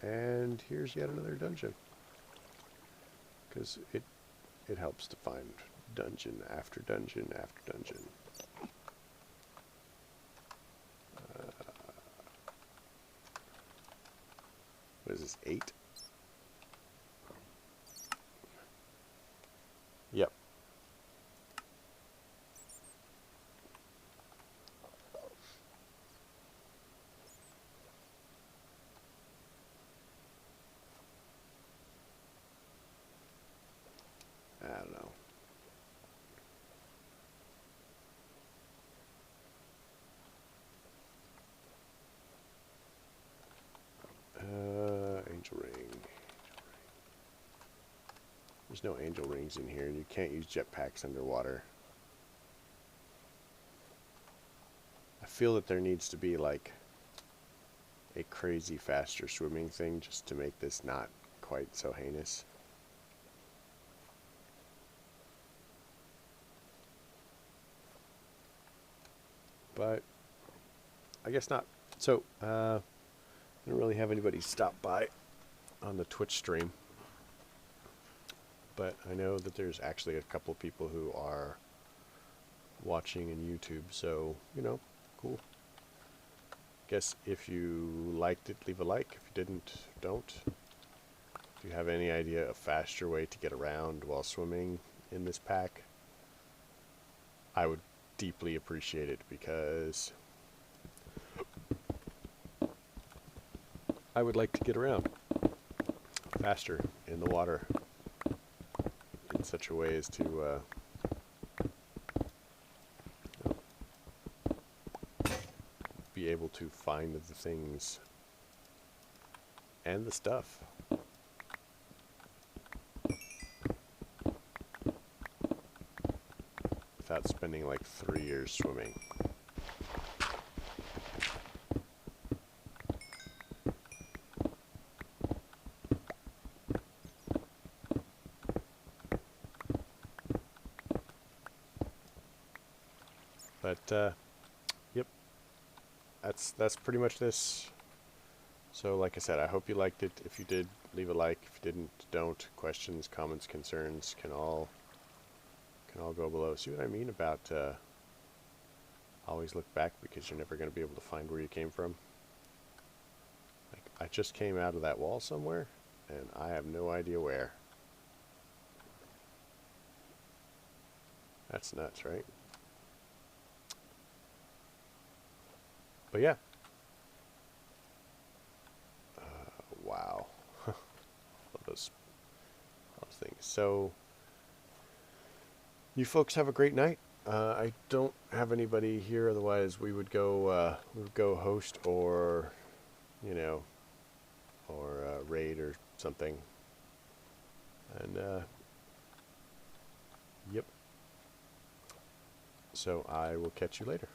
And here's yet another dungeon, because it helps to find dungeon after dungeon after dungeon. What is this, 8? Yep. There's no angel rings in here, and you can't use jetpacks underwater. I feel that there needs to be like a crazy faster swimming thing just to make this not quite so heinous. But I guess not. So, I don't really have anybody stop by on the Twitch stream. But I know that there's actually a couple of people who are watching in YouTube, so, you know, cool. Guess if you liked it, leave a like. If you didn't, don't. If you have any idea of a faster way to get around while swimming in this pack, I would deeply appreciate it, because I would like to get around faster in the water in such a way as to be able to find the things and the stuff. Without spending like 3 years swimming. But yep, that's pretty much this. So like I said, I hope you liked it. If you did, leave a like. If you didn't, don't. Questions, comments, concerns can all go below. See what I mean about always look back, because you're never going to be able to find where you came from. Like, I just came out of that wall somewhere, and I have no idea where. That's nuts, right? But yeah. Wow. Love those things. So, you folks have a great night. I don't have anybody here, otherwise we would go host, or, you know, or raid or something. And yep. So I will catch you later.